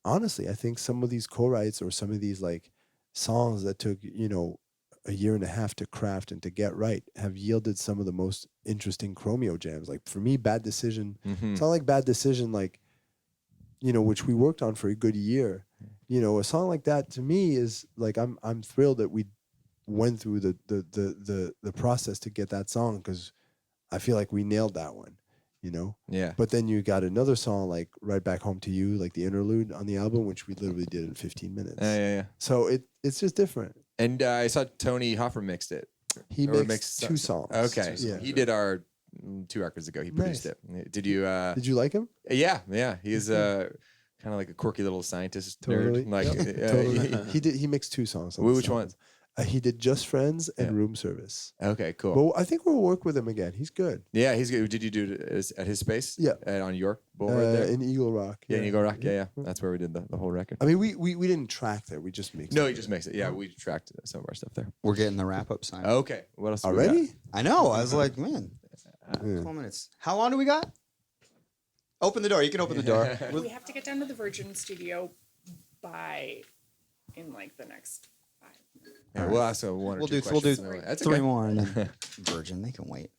honestly, I think some of these co-writes or some of these like songs that took, a year and a half to craft and to get right have yielded some of the most interesting Chromeo jams. Like for me, Bad Decision, it's not like Bad Decision, like, which we worked on for a good year. A song like that to me is like, I'm thrilled that we went through the process to get that song, because I feel like we nailed that one, Yeah. But then you got another song like Right Back Home to You, like the interlude on the album, which we literally did in 15 minutes. Yeah. So it's just different. And I saw Tony Hoffer mixed it. He Or mixed some- 2 songs. Okay. Yeah. He did our 2 records ago. He produced it. Did you? Did you like him? Yeah. He's kind of like a quirky little scientist Totally. nerd. Like, Yep. Totally. He mixed 2 songs. on the which song. ones? He did Just Friends and Room Service. Okay, cool. But I think we'll work with him again. He's good. Yeah, he's good. Did you do it at his space? Yeah. On York Boulevard there? In Eagle Rock. Yeah, in Eagle Rock. Yeah. That's where we did the whole record. I mean, we didn't track there. We just mixed. No, it. he just makes it. Yeah, we tracked some of our stuff there. We're getting the wrap up sign. Okay. What else? do we got? Already? I know. I was like, man, Yeah. 12 minutes. How long do we got? Open the door. You can open the door. We have to get down to the Virgin Studio in like the next 5 minutes. Yeah, we'll ask one or We'll two do questions. That's 3 okay. more and then Virgin. They can wait.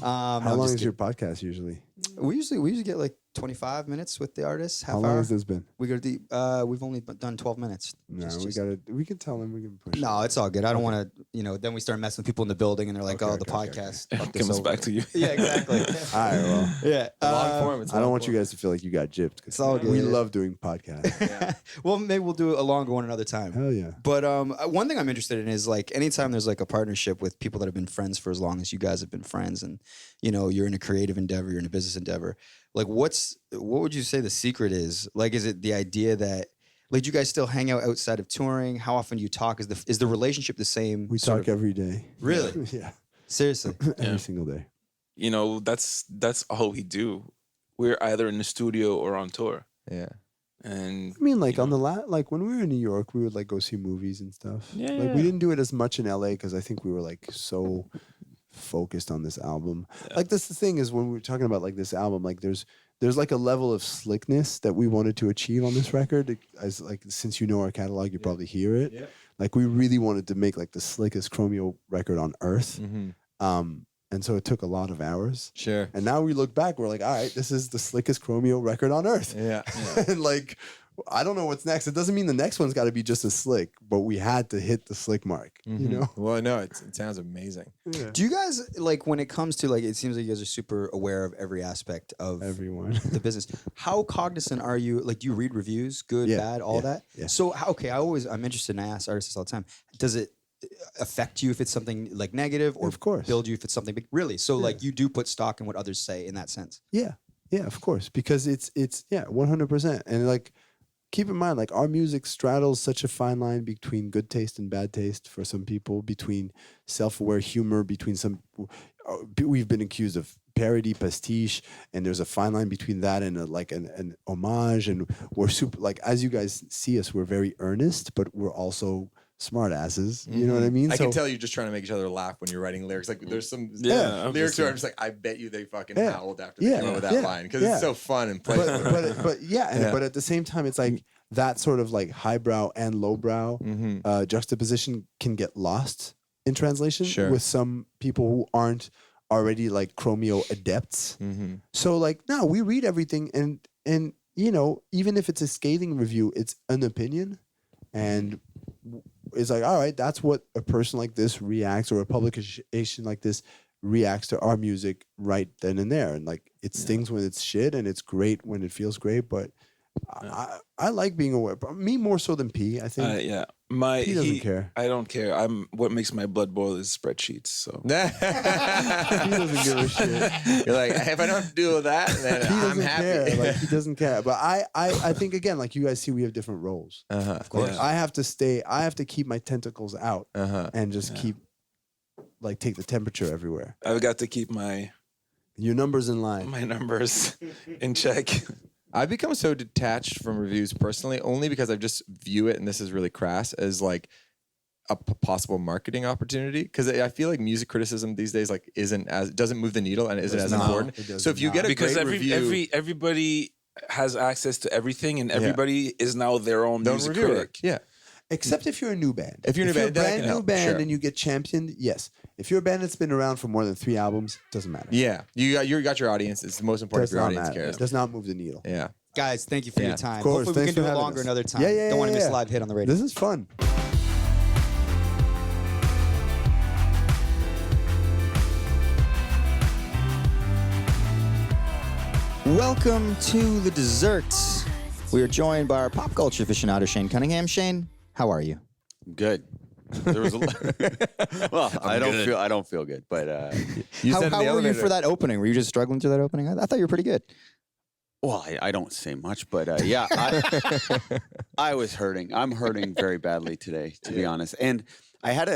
How long is your podcast usually? We usually get like 25 minutes with the artist. Half How long hour. has this been? We go to we've only done 12 minutes. No, Just- we can tell them, we can push. No, it's all good. I don't want to, then we start messing with people in the building and they're like, Okay, the okay, podcast. It fucked this comes over. back to you. Yeah, exactly. All right, well, Yeah. Long form. It's I don't long want you form. guys to feel like you got gypped. 'Cause It's all we good. love doing podcasts. Well, maybe we'll do a longer one another time. Hell yeah. But one thing I'm interested in is like anytime there's like a partnership with people that have been friends for as long as you guys have been friends, and you're in a creative endeavor, you're in a business endeavor. Like, what would you say the secret is? Like, is it the idea that Like, do you guys still hang out outside of touring? How often do you talk? Is the relationship the same? We sort talk of- every day. Really? Yeah. Seriously. Every single day. You know, that's all we do. We're either in the studio or on tour. Yeah. And I mean, like you on know. the like when we were in New York, we would like go see movies and stuff. Yeah, Like yeah. we didn't do it as much in LA because I think we were like so focused on this album. Like that's the thing is when we're talking about like this album, like there's like a level of slickness that we wanted to achieve on this record. As like since you know our catalog, you probably hear it. Yeah. Like we really wanted to make like the slickest Chromeo record on earth. And so it took a lot of hours. Sure. And now we look back, we're like, all right, this is the slickest Chromeo record on earth. Yeah. And like, I don't know what's next. It doesn't mean the next one's got to be just as slick, but we had to hit the slick mark, you know? Well, no, it sounds amazing. Yeah. Do you guys, like, when it comes to, like, it seems like you guys are super aware of every aspect of Everyone. the business. How cognizant are you? Like, do you read reviews, good, Yeah, bad, all yeah, that? yeah. So, I'm interested, and I ask artists this all the time. Does it affect you if it's something like negative, or Of course. build you if it's something big? Really? So, like, you do put stock in what others say in that sense. Yeah. Yeah, of course. Because it's 100%. And like, keep in mind, like our music straddles such a fine line between good taste and bad taste for some people, between self-aware humor, between some, we've been accused of parody, pastiche, and there's a fine line between that and an homage. And we're super, like, as you guys see us, we're very earnest, but we're also smart asses. You know what I mean? I can tell you're just trying to make each other laugh when you're writing lyrics. Like there's some lyrics where I'm just like, I bet you they fucking howled after they came up with that line because it's so fun and playful. But at the same time, it's like that sort of like highbrow and lowbrow juxtaposition can get lost in translation with some people who aren't already like Chromeo adepts. So like, no, we read everything, and you know, even if it's a scathing review, it's an opinion, and it's like, all right, that's what a person like this reacts, or a publication like this reacts to our music right then and there. And like, it stings when it's shit, and it's great when it feels great. But I like being aware. But me more so than P, I think. He doesn't care. I don't care. What makes my blood boil is spreadsheets. So He doesn't give a shit. You're like, if I don't have to deal with that, then He doesn't I'm happy. care. Like, he doesn't care. But I think again, like you guys see, we have different roles. Of course. Yeah. I have to keep my tentacles out and just keep like take the temperature everywhere. I've got to keep Your numbers in line. my numbers in check. I've become so detached from reviews personally, only because I just view it, and this is really crass, as like a possible marketing opportunity. Because I feel like music criticism these days like doesn't move the needle and isn't as important. So if you get a Because great review, everybody has access to everything, and everybody is now their own music reviewer. critic. Yeah. Except if you're a new band. If you're a new band, then I brand can new help. band Sure. and you get championed, yes. If you're a band that's been around for more than 3 albums, doesn't matter. Yeah. You got your audience. It's the most important Does if your not audience matter. cares. It does not move the needle. Yeah. Guys, thank you for your time. Of course. Hopefully we Thanks can do for it having longer us. another time. Yeah. Don't want to miss a live hit on the radio. This is fun. Welcome to the desserts. We are joined by our pop culture aficionado, Shane Cunningham. Shane, how are you? Good. There was well, I don't feel good, but How were you for that opening? Were you just struggling through that opening? I thought you were pretty good. well, I don't say much, but yeah, I was hurting. I'm hurting very badly today, to be honest. And I had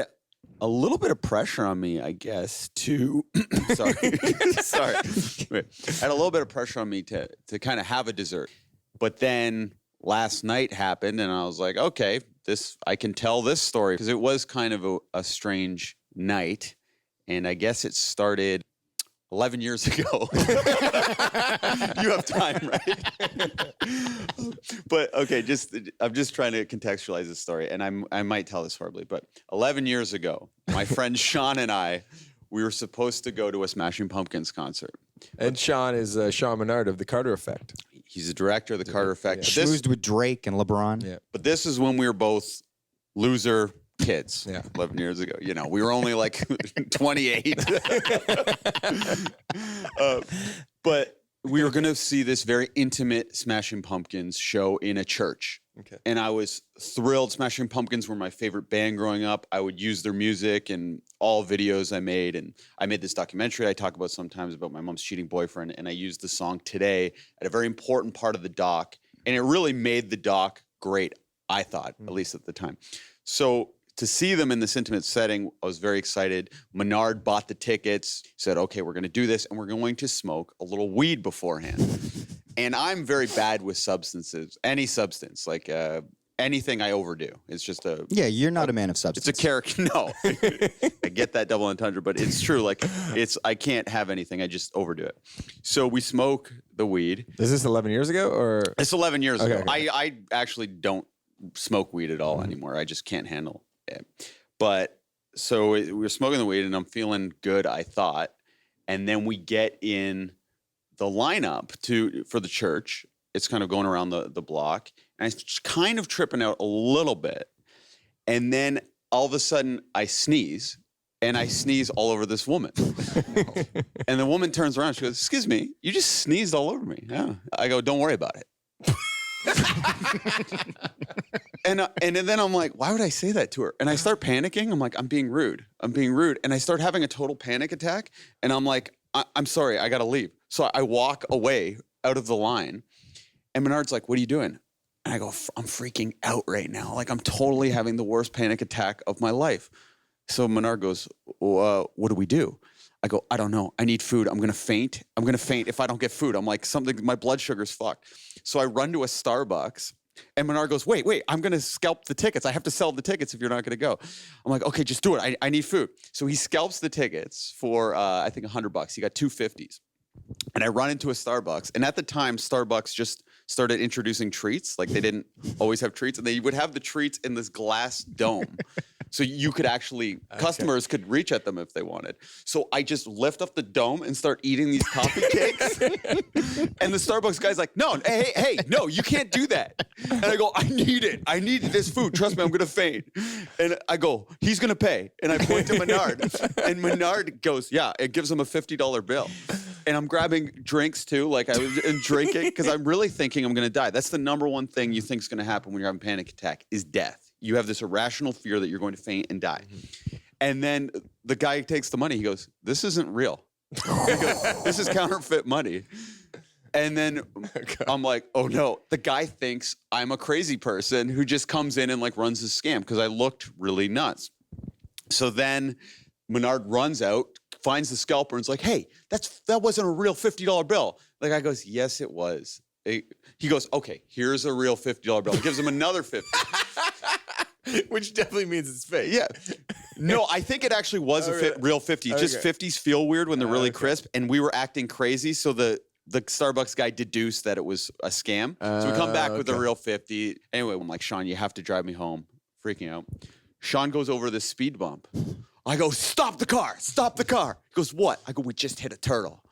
a little bit of pressure on me, I guess, to sorry. Wait. I had a little bit of pressure on me to kind of have a dessert. But then last night happened, and I was like, okay, I can tell this story, because it was kind of a strange night, and I guess it started 11 years ago. You have time, right? But okay, I'm just trying to contextualize this story, and I might tell this horribly, but 11 years ago, my friend Sean and I, we were supposed to go to a Smashing Pumpkins concert. And Sean is Sean Menard of the Carter Effect. He's the director of the Carter Effect. Yeah. Schmoozed with Drake and LeBron. Yeah. But this is when we were both loser kids. Yeah. 11 years ago. You know, we were only like 28. But we were going to see this very intimate Smashing Pumpkins show in a church. Okay. And I was thrilled. Smashing Pumpkins were my favorite band growing up. I would use their music in all videos I made. And I made this documentary I talk about sometimes about my mom's cheating boyfriend. And I used the song Today at a very important part of the doc. And it really made the doc great, I thought, at least at the time. So to see them in this intimate setting, I was very excited. Menard bought the tickets, said, okay, we're going to do this, and we're going to smoke a little weed beforehand. And I'm very bad with substances, any substance, like anything I overdo. It's just a... Yeah, you're not a man of substance. It's a character. No. I get that double entendre, but it's true. Like, I can't have anything. I just overdo it. So we smoke the weed. Is this 11 years ago or? It's 11 years ago. Okay. I actually don't smoke weed at all anymore. I just can't handle it. But so we were smoking the weed and I'm feeling good, I thought. And then we get in the lineup for the church. It's kind of going around the block. And I'm kind of tripping out a little bit. And then all of a sudden I sneeze. And I sneeze all over this woman. And the woman turns around. She goes, excuse me, you just sneezed all over me. Yeah. I go, don't worry about it. and then I'm like, why would I say that to her? And I start panicking. I'm like, I'm being rude. And I start having a total panic attack. And I'm like, I'm sorry, I got to leave. So I walk away out of the line. And Menard's like, what are you doing? And I go, I'm freaking out right now. Like, I'm totally having the worst panic attack of my life. So Menard goes, what do we do? I go, I don't know. I need food. I'm going to faint. If I don't get food. I'm like, my blood sugar's fucked. So I run to a Starbucks and Menard goes, wait, I'm going to scalp the tickets. I have to sell the tickets if you're not going to go. I'm like, okay, just do it. I need food. So he scalps the tickets for, I think $100. He got 250s. And I run into a Starbucks. And at the time, Starbucks just started introducing treats. Like, they didn't always have treats. And they would have the treats in this glass dome. So you could actually, customers could reach at them if they wanted. So I just lift up the dome and start eating these coffee cakes. And the Starbucks guy's like, no, hey, no, you can't do that. And I go, I need it. I need this food. Trust me, I'm going to faint. And I go, he's going to pay. And I point to Menard. And Menard goes, yeah, it gives him a $50 bill. And I'm grabbing drinks too, like I was drinking, because I'm really thinking I'm going to die. That's the number one thing you think is going to happen when you're having a panic attack is death. You have this irrational fear that you're going to faint and die. Mm-hmm. And then the guy takes the money. He goes, this isn't real. He goes, this is counterfeit money. And then I'm like, oh no, the guy thinks I'm a crazy person who just comes in and like runs a scam because I looked really nuts. So then Menard runs out, finds the scalper and is like, hey, that wasn't a real $50 bill. The guy goes, yes, it was. He goes, okay, here's a real $50 bill. He gives him another 50. Which definitely means it's fake. Yeah. No, I think it actually was real 50. Just 50s feel weird when they're really crisp. And we were acting crazy. So the Starbucks guy deduced that it was a scam. So we come back with a real 50. Anyway, I'm like, Sean, you have to drive me home. Freaking out. Sean goes over this speed bump. I go, stop the car. He goes, what? I go, we just hit a turtle.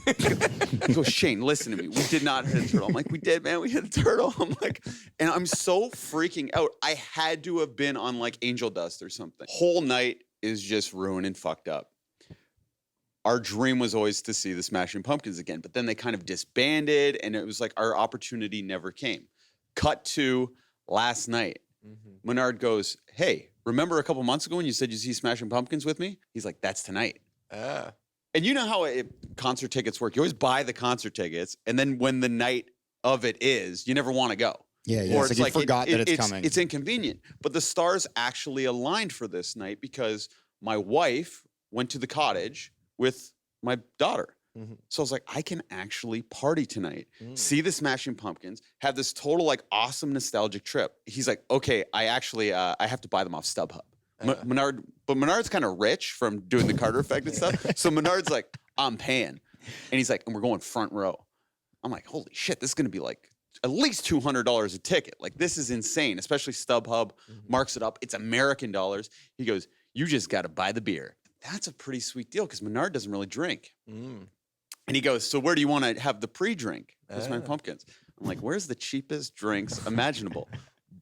He goes, Shane, listen to me. We did not hit a turtle. I'm like, we did, man. We hit a turtle. I'm like, and I'm so freaking out. I had to have been on like angel dust or something. Whole night is just ruined and fucked up. Our dream was always to see the Smashing Pumpkins again, but then they kind of disbanded and it was like our opportunity never came. Cut to last night. Mm-hmm. Menard goes, hey, remember a couple months ago when you said you see Smashing Pumpkins with me? He's like, that's tonight. And you know how concert tickets work. You always buy the concert tickets, and then when the night of it is, you never want to go. Yeah. Or it's like you forgot that it's coming. It's inconvenient. But the stars actually aligned for this night because my wife went to the cottage with my daughter. Mm-hmm. So I was like, I can actually party tonight, see the Smashing Pumpkins, have this total like awesome nostalgic trip. He's like, okay, I actually I have to buy them off StubHub. Menard's kind of rich from doing the Carter effect and stuff. So Menard's like, I'm paying. And he's like, and we're going front row. I'm like, holy shit, this is going to be like at least $200 a ticket. Like, this is insane, especially StubHub marks it up. It's American dollars. He goes, you just got to buy the beer. That's a pretty sweet deal because Menard doesn't really drink. And he goes, so where do you want to have the pre-drink? That's my pumpkins. I'm like, where's the cheapest drinks imaginable?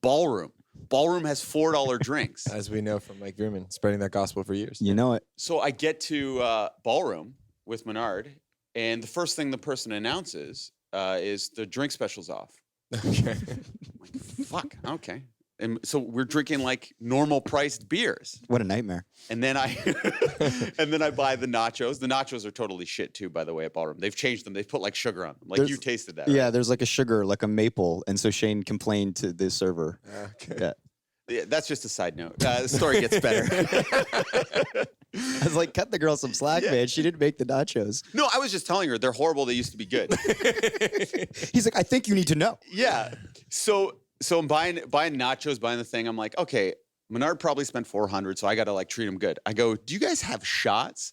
Ballroom. Ballroom has $4 drinks. As we know from Mike Vierman, spreading that gospel for years. You know it. So I get to Ballroom with Menard, and the first thing the person announces is the drink special's off. Okay. I'm like, fuck, okay. And so we're drinking like normal priced beers. What a nightmare. And then I and then I buy the nachos. The nachos are totally shit too, by the way, at Ballroom. They've changed them. They've put like sugar on them. Like There's- you tasted that. Yeah, right? there's like a sugar, like a maple. And so Shane complained to the server. Okay. Yeah. Yeah, that's just a side note. The story gets better. I was like, cut the girl some slack, man. She didn't make the nachos. No, I was just telling her they're horrible. They used to be good. He's like, I think you need to know. Yeah. So I'm buying nachos, buying the thing. I'm like, okay, Menard probably spent $400, so I got to like treat him good. I go, do you guys have shots?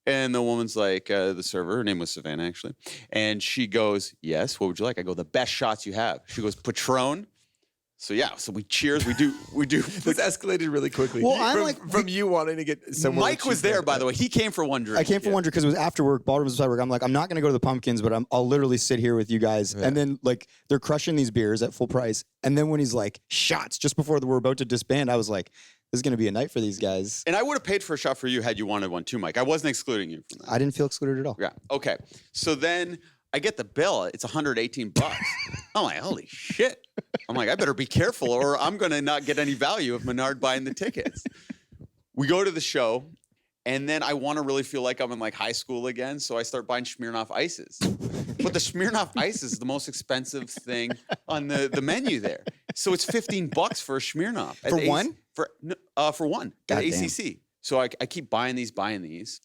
And the woman's like, the server, her name was Savannah actually. And she goes, yes, what would you like? I go, the best shots you have. She goes, Patron. So yeah, so we cheers. We do. This escalated really quickly. Well, I'm from, like- from you wanting to get someone. Mike was there, by the way. He came for one drink. I came for one drink because it was after work. Ballroom was beside work. I'm like, I'm not going to go to the Pumpkins, but I'll literally sit here with you guys. Yeah. And then like they're crushing these beers at full price. And then when he's like, shots, just before we're about to disband, I was like, this is going to be a night for these guys. And I would have paid for a shot for you had you wanted one too, Mike. I wasn't excluding you from that. I didn't feel excluded at all. Yeah. Okay. So then I get the bill. It's $118. I'm like, holy shit. I'm like, I better be careful or I'm going to not get any value of Menard buying the tickets. We go to the show and then I want to really feel like I'm in like high school again. So I start buying Smirnoff Ices. But the Smirnoff Ice is the most expensive thing on the menu there. So it's $15 for a Smirnoff. at For the one? For one at Goddamn. ACC. So I keep buying these,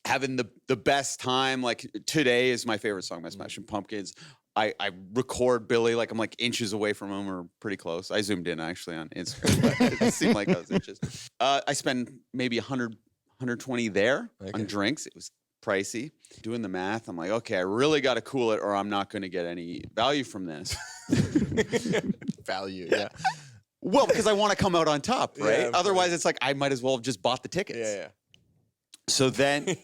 having the best time. Like Today is my favorite song by Smashing Pumpkins. I record Billy like I'm like inches away from him or pretty close. I zoomed in actually on Instagram, but it seemed like I was inches. I spend maybe 100, 120 there on drinks. It was pricey. Doing the math, I'm like, okay, I really got to cool it or I'm not going to get any value from this. value. Yeah. Well, because I want to come out on top, right? Yeah, of Otherwise, it's like I might as well have just bought the tickets. Yeah. So then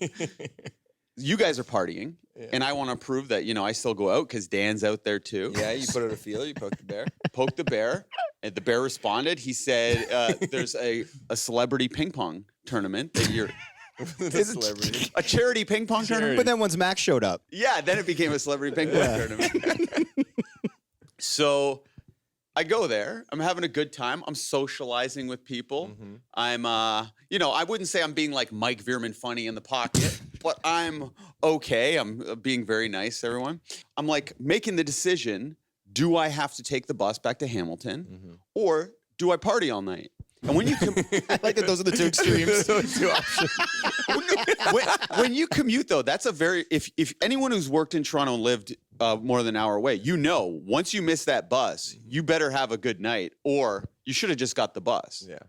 you guys are partying, and I want to prove that, I still go out because Dan's out there too. Yeah. You put out a feel. You poke the bear. Poked the bear, and the bear responded. He said, there's a celebrity ping pong tournament that you're... The celebrity. A charity ping pong tournament? But then once Max showed up, Yeah, then it became a celebrity ping pong tournament. So I go there. I'm having a good time. I'm socializing with people. I'm, I wouldn't say I'm being like Mike Veerman funny in the pocket, but I'm okay. I'm being very nice to everyone. I'm like making the decision, do I have to take the bus back to Hamilton or do I party all night? And when you I like that those are the two extremes. Two options. when you commute though, that's a very if anyone who's worked in Toronto and lived more than an hour away, once you miss that bus, you better have a good night, or you should have just got the bus. Yeah.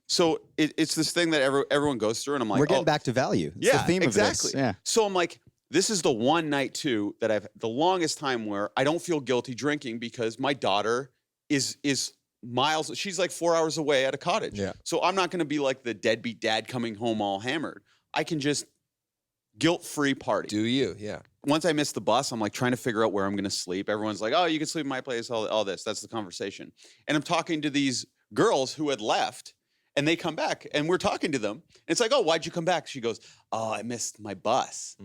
So it's this thing that everyone goes through, and I'm like, We're getting back to value. It's yeah, the theme exactly. of this. Yeah. So I'm like, this is the one night too that I've the longest time where I don't feel guilty drinking because my daughter is miles. She's like 4 hours away at a cottage. Yeah. So I'm not going to be like the deadbeat dad coming home all hammered. I can just guilt-free party. Do you? Yeah. Once I miss the bus, I'm like trying to figure out where I'm going to sleep. Everyone's like, oh, you can sleep in my place, all this. That's the conversation. And I'm talking to these girls who had left, and they come back, and we're talking to them. And it's like, oh, why'd you come back? She goes, oh, I missed my bus.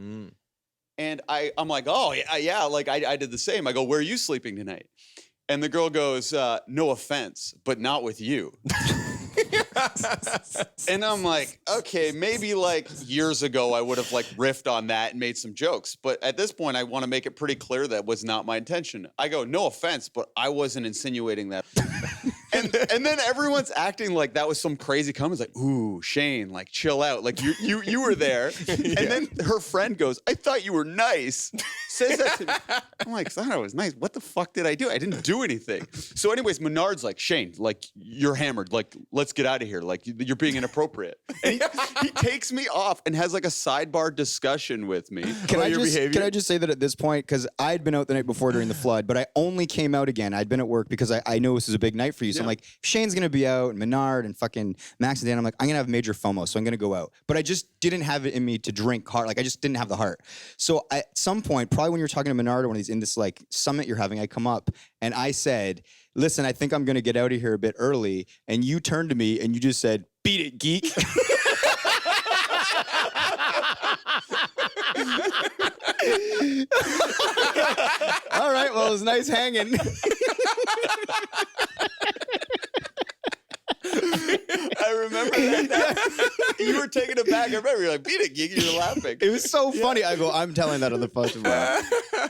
And I'm like, oh, yeah, like I did the same. I go, where are you sleeping tonight? And the girl goes, no offense, but not with you. And I'm like, okay, maybe like years ago I would have like riffed on that and made some jokes. But at this point, I want to make it pretty clear that was not my intention. I go, no offense, but I wasn't insinuating that. And then everyone's acting like that was some crazy comment. It's like, ooh, Shane, like chill out. Like you were there. And then her friend goes, I thought you were nice. Says that to me. I'm like, I thought I was nice. What the fuck did I do? I didn't do anything. So anyways, Menard's like, Shane, like you're hammered. Like, let's get out of here. Like you're being inappropriate. And he takes me off and has like a sidebar discussion with me. Can about your behavior. I just say that at this point, because I had been out the night before during the flood, but I only came out again. I'd been at work because I know this is a big night for you. So I'm like, Shane's going to be out and Menard and fucking Max and Dan. I'm like, I'm going to have major FOMO, so I'm going to go out. But I just didn't have it in me to drink hard. Like I just didn't have the heart. So at some point, probably when you're talking to Menard or when he's in this like summit you're having, I come up and I said, listen, I think I'm going to get out of here a bit early. And you turned to me and you just said, beat it, geek. All right, well, it was nice hanging. remember that? You were taking it back. I remember you're like, beat it, Gigi. You were laughing. It was so funny. I go, I'm telling that on the phone tomorrow.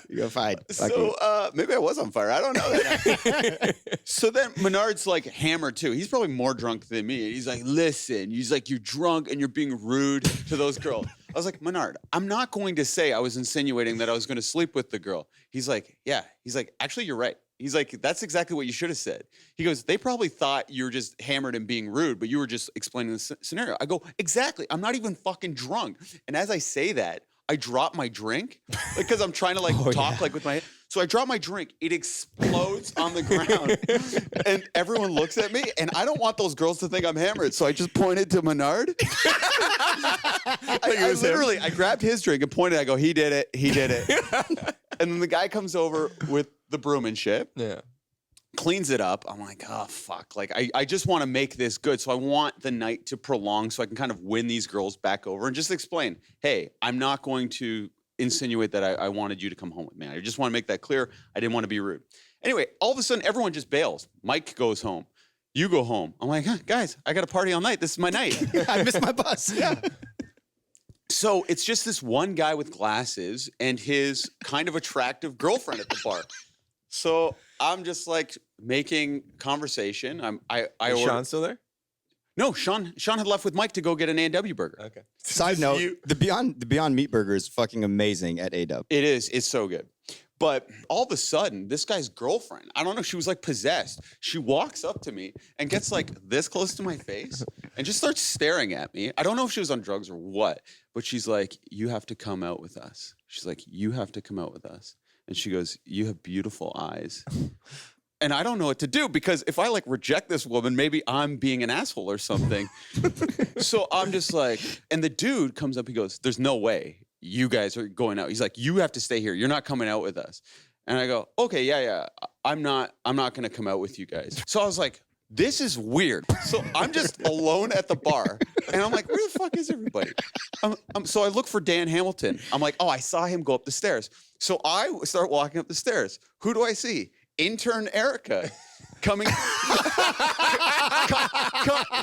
You go, fine. Fuck you. So maybe I was on fire. I don't know that. So then Menard's like hammered too. He's probably more drunk than me. He's like, listen, he's like, you're drunk and you're being rude to those girls. I was like, Menard, I'm not going to say I was insinuating that I was going to sleep with the girl. He's like, yeah. He's like, actually, you're right. He's like, that's exactly what you should have said. He goes, they probably thought you were just hammered and being rude, but you were just explaining the scenario. I go, exactly. I'm not even fucking drunk. And as I say that, I drop my drink because I'm trying to talk like with my head. So I drop my drink. It explodes on the ground. And everyone looks at me. And I don't want those girls to think I'm hammered. So I just pointed to Menard. I grabbed his drink and pointed. I go, he did it. He did it. And then the guy comes over with the broom and shit. Yeah. Cleans it up. I'm like, oh, fuck. Like, I just want to make this good. So I want the night to prolong so I can kind of win these girls back over and just explain, hey, I'm not going to insinuate that I wanted you to come home with me. I just want to make that clear. I didn't want to be rude. Anyway, all of a sudden, everyone just bails. Mike goes home. You go home. I'm like, guys, I got a party all night. This is my night. I missed my bus. Yeah. So it's just this one guy with glasses and his kind of attractive girlfriend at the bar. So I'm just like making conversation. I Is ordered. Sean still there? No, Sean had left with Mike to go get an A&W burger. Okay. Side note, the Beyond Meat Burger is fucking amazing at A-Dub. It is. It's so good. But all of a sudden, this guy's girlfriend, I don't know, she was like possessed. She walks up to me and gets like this close to my face and just starts staring at me. I don't know if she was on drugs or what, but she's like, you have to come out with us. She's like, you have to come out with us. And she goes, you have beautiful eyes. And I don't know what to do because if I like reject this woman, maybe I'm being an asshole or something. So I'm just like, and the dude comes up, he goes, there's no way you guys are going out. He's like, you have to stay here. You're not coming out with us. And I go, okay, yeah. I'm not going to come out with you guys. So I was like, this is weird. So I'm just alone at the bar. And I'm like, where the fuck is everybody? So I look for Dan Hamilton. I'm like, oh, I saw him go up the stairs. So I start walking up the stairs. Who do I see? Intern Erica coming.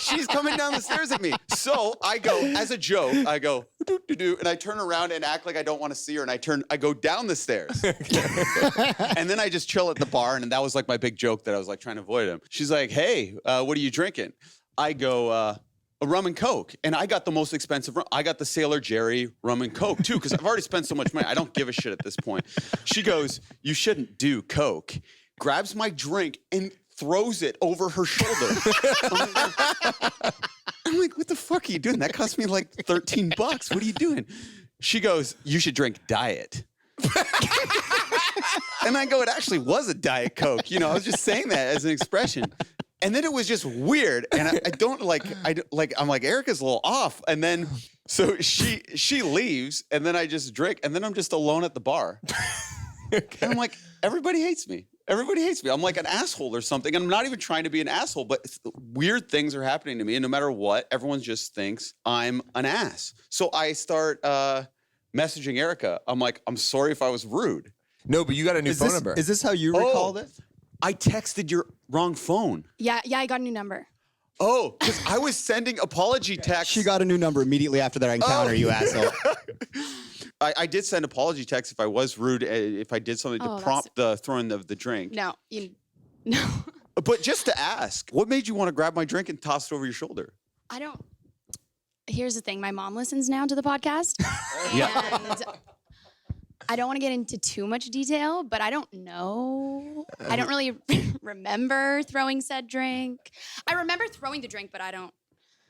She's coming down the stairs at me. So I go, as a joke, I go, doo-doo-doo, and I turn around and act like I don't want to see her. And I go down the stairs. And then I just chill at the bar. And that was like my big joke that I was like trying to avoid him. She's like, hey, what are you drinking? I go, a rum and Coke. And I got the most expensive rum. I got the Sailor Jerry rum and Coke too, because I've already spent so much money. I don't give a shit at this point. She goes, you shouldn't do Coke. Grabs my drink and throws it over her shoulder. I'm like, what the fuck are you doing? That cost me like $13. What are you doing? She goes, you should drink Diet. And I go, it actually was a Diet Coke. You know, I was just saying that as an expression. And then it was just weird. And I'm like, Erica's a little off. And then, so she leaves and then I just drink and then I'm just alone at the bar. Okay. And I'm like, everybody hates me. Everybody hates me. I'm like an asshole or something. And I'm not even trying to be an asshole, but weird things are happening to me. And no matter what, everyone just thinks I'm an ass. So I start messaging Erica. I'm like, I'm sorry if I was rude. No, but you got a new phone number. Is this how you recall this? I texted your wrong phone. Yeah, I got a new number. Oh, because I was sending apology texts. She got a new number immediately after that encounter, you asshole. I did send apology texts if I was rude, if I did something to prompt the throwing of the drink. No. But just to ask, what made you want to grab my drink and toss it over your shoulder? I don't. Here's the thing. My mom listens now to the podcast. And I don't want to get into too much detail, but I don't know. I don't really remember throwing said drink. I remember throwing the drink, but I don't.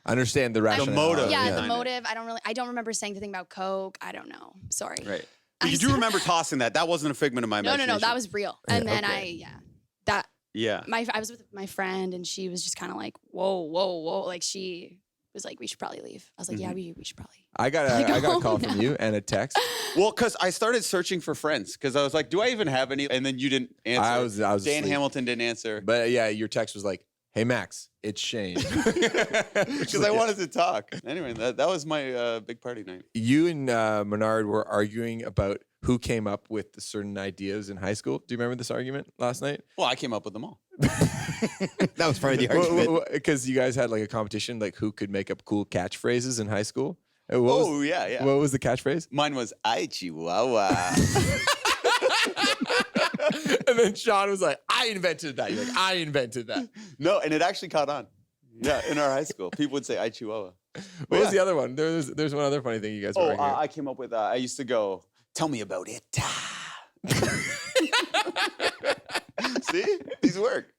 Understand the rationale. The motive. Yeah, the motive. I don't remember saying the thing about Coke. I don't know. Sorry. Right. But you do remember tossing that. That wasn't a figment of my imagination. No, that was real. And then Yeah. I was with my friend and she was just kind of like, whoa. Like she was like, we should probably leave. I was like, yeah, we should probably. I got a call from you and a text. Well, because I started searching for friends because I was like, do I even have any? And then you didn't answer. I was Dan asleep. Hamilton didn't answer. But yeah, your text was like, hey, Max, it's Shane. Because I wanted to talk. Anyway, that was my big party night. You and Menard were arguing about who came up with the certain ideas in high school. Do you remember this argument last night? Well, I came up with them all. That was probably the argument. Because you guys had like a competition, like who could make up cool catchphrases in high school. And Yeah. What was the catchphrase? Mine was "Ay Chihuahua." And then Sean was like, I invented that. You're like, I invented that. No, and it actually caught on. Yeah, in our high school, people would say "Ay Chihuahua." What was the other one? There's one other funny thing you guys were bringing up. I came up with. I used to go, "Tell me about it." See, these work.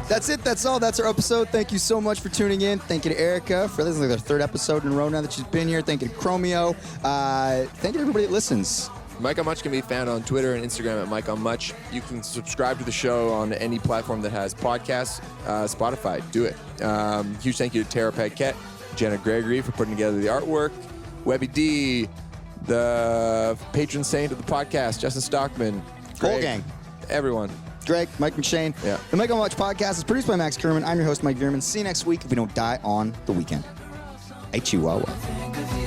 That's it. That's all. That's our episode. Thank you so much for tuning in. Thank you to Erica for this is like their third episode in a row now that she's been here. Thank you to Chromeo. Thank you to everybody that listens. Mike on Much can be found on Twitter and Instagram at Mike on Much. You can subscribe to the show on any platform that has podcasts. Spotify, do it. Huge thank you to Tara Paquette, Jenna Gregory for putting together the artwork, Webby D, the patron saint of the podcast, Justin Stockman, Whole Greg, gang. everyone. Greg, Mike McShane. Yeah. The Mike on Watch podcast is produced by Max Kerman. I'm your host, Mike Vierman. See you next week if we don't die on the weekend. Hey, Chihuahua.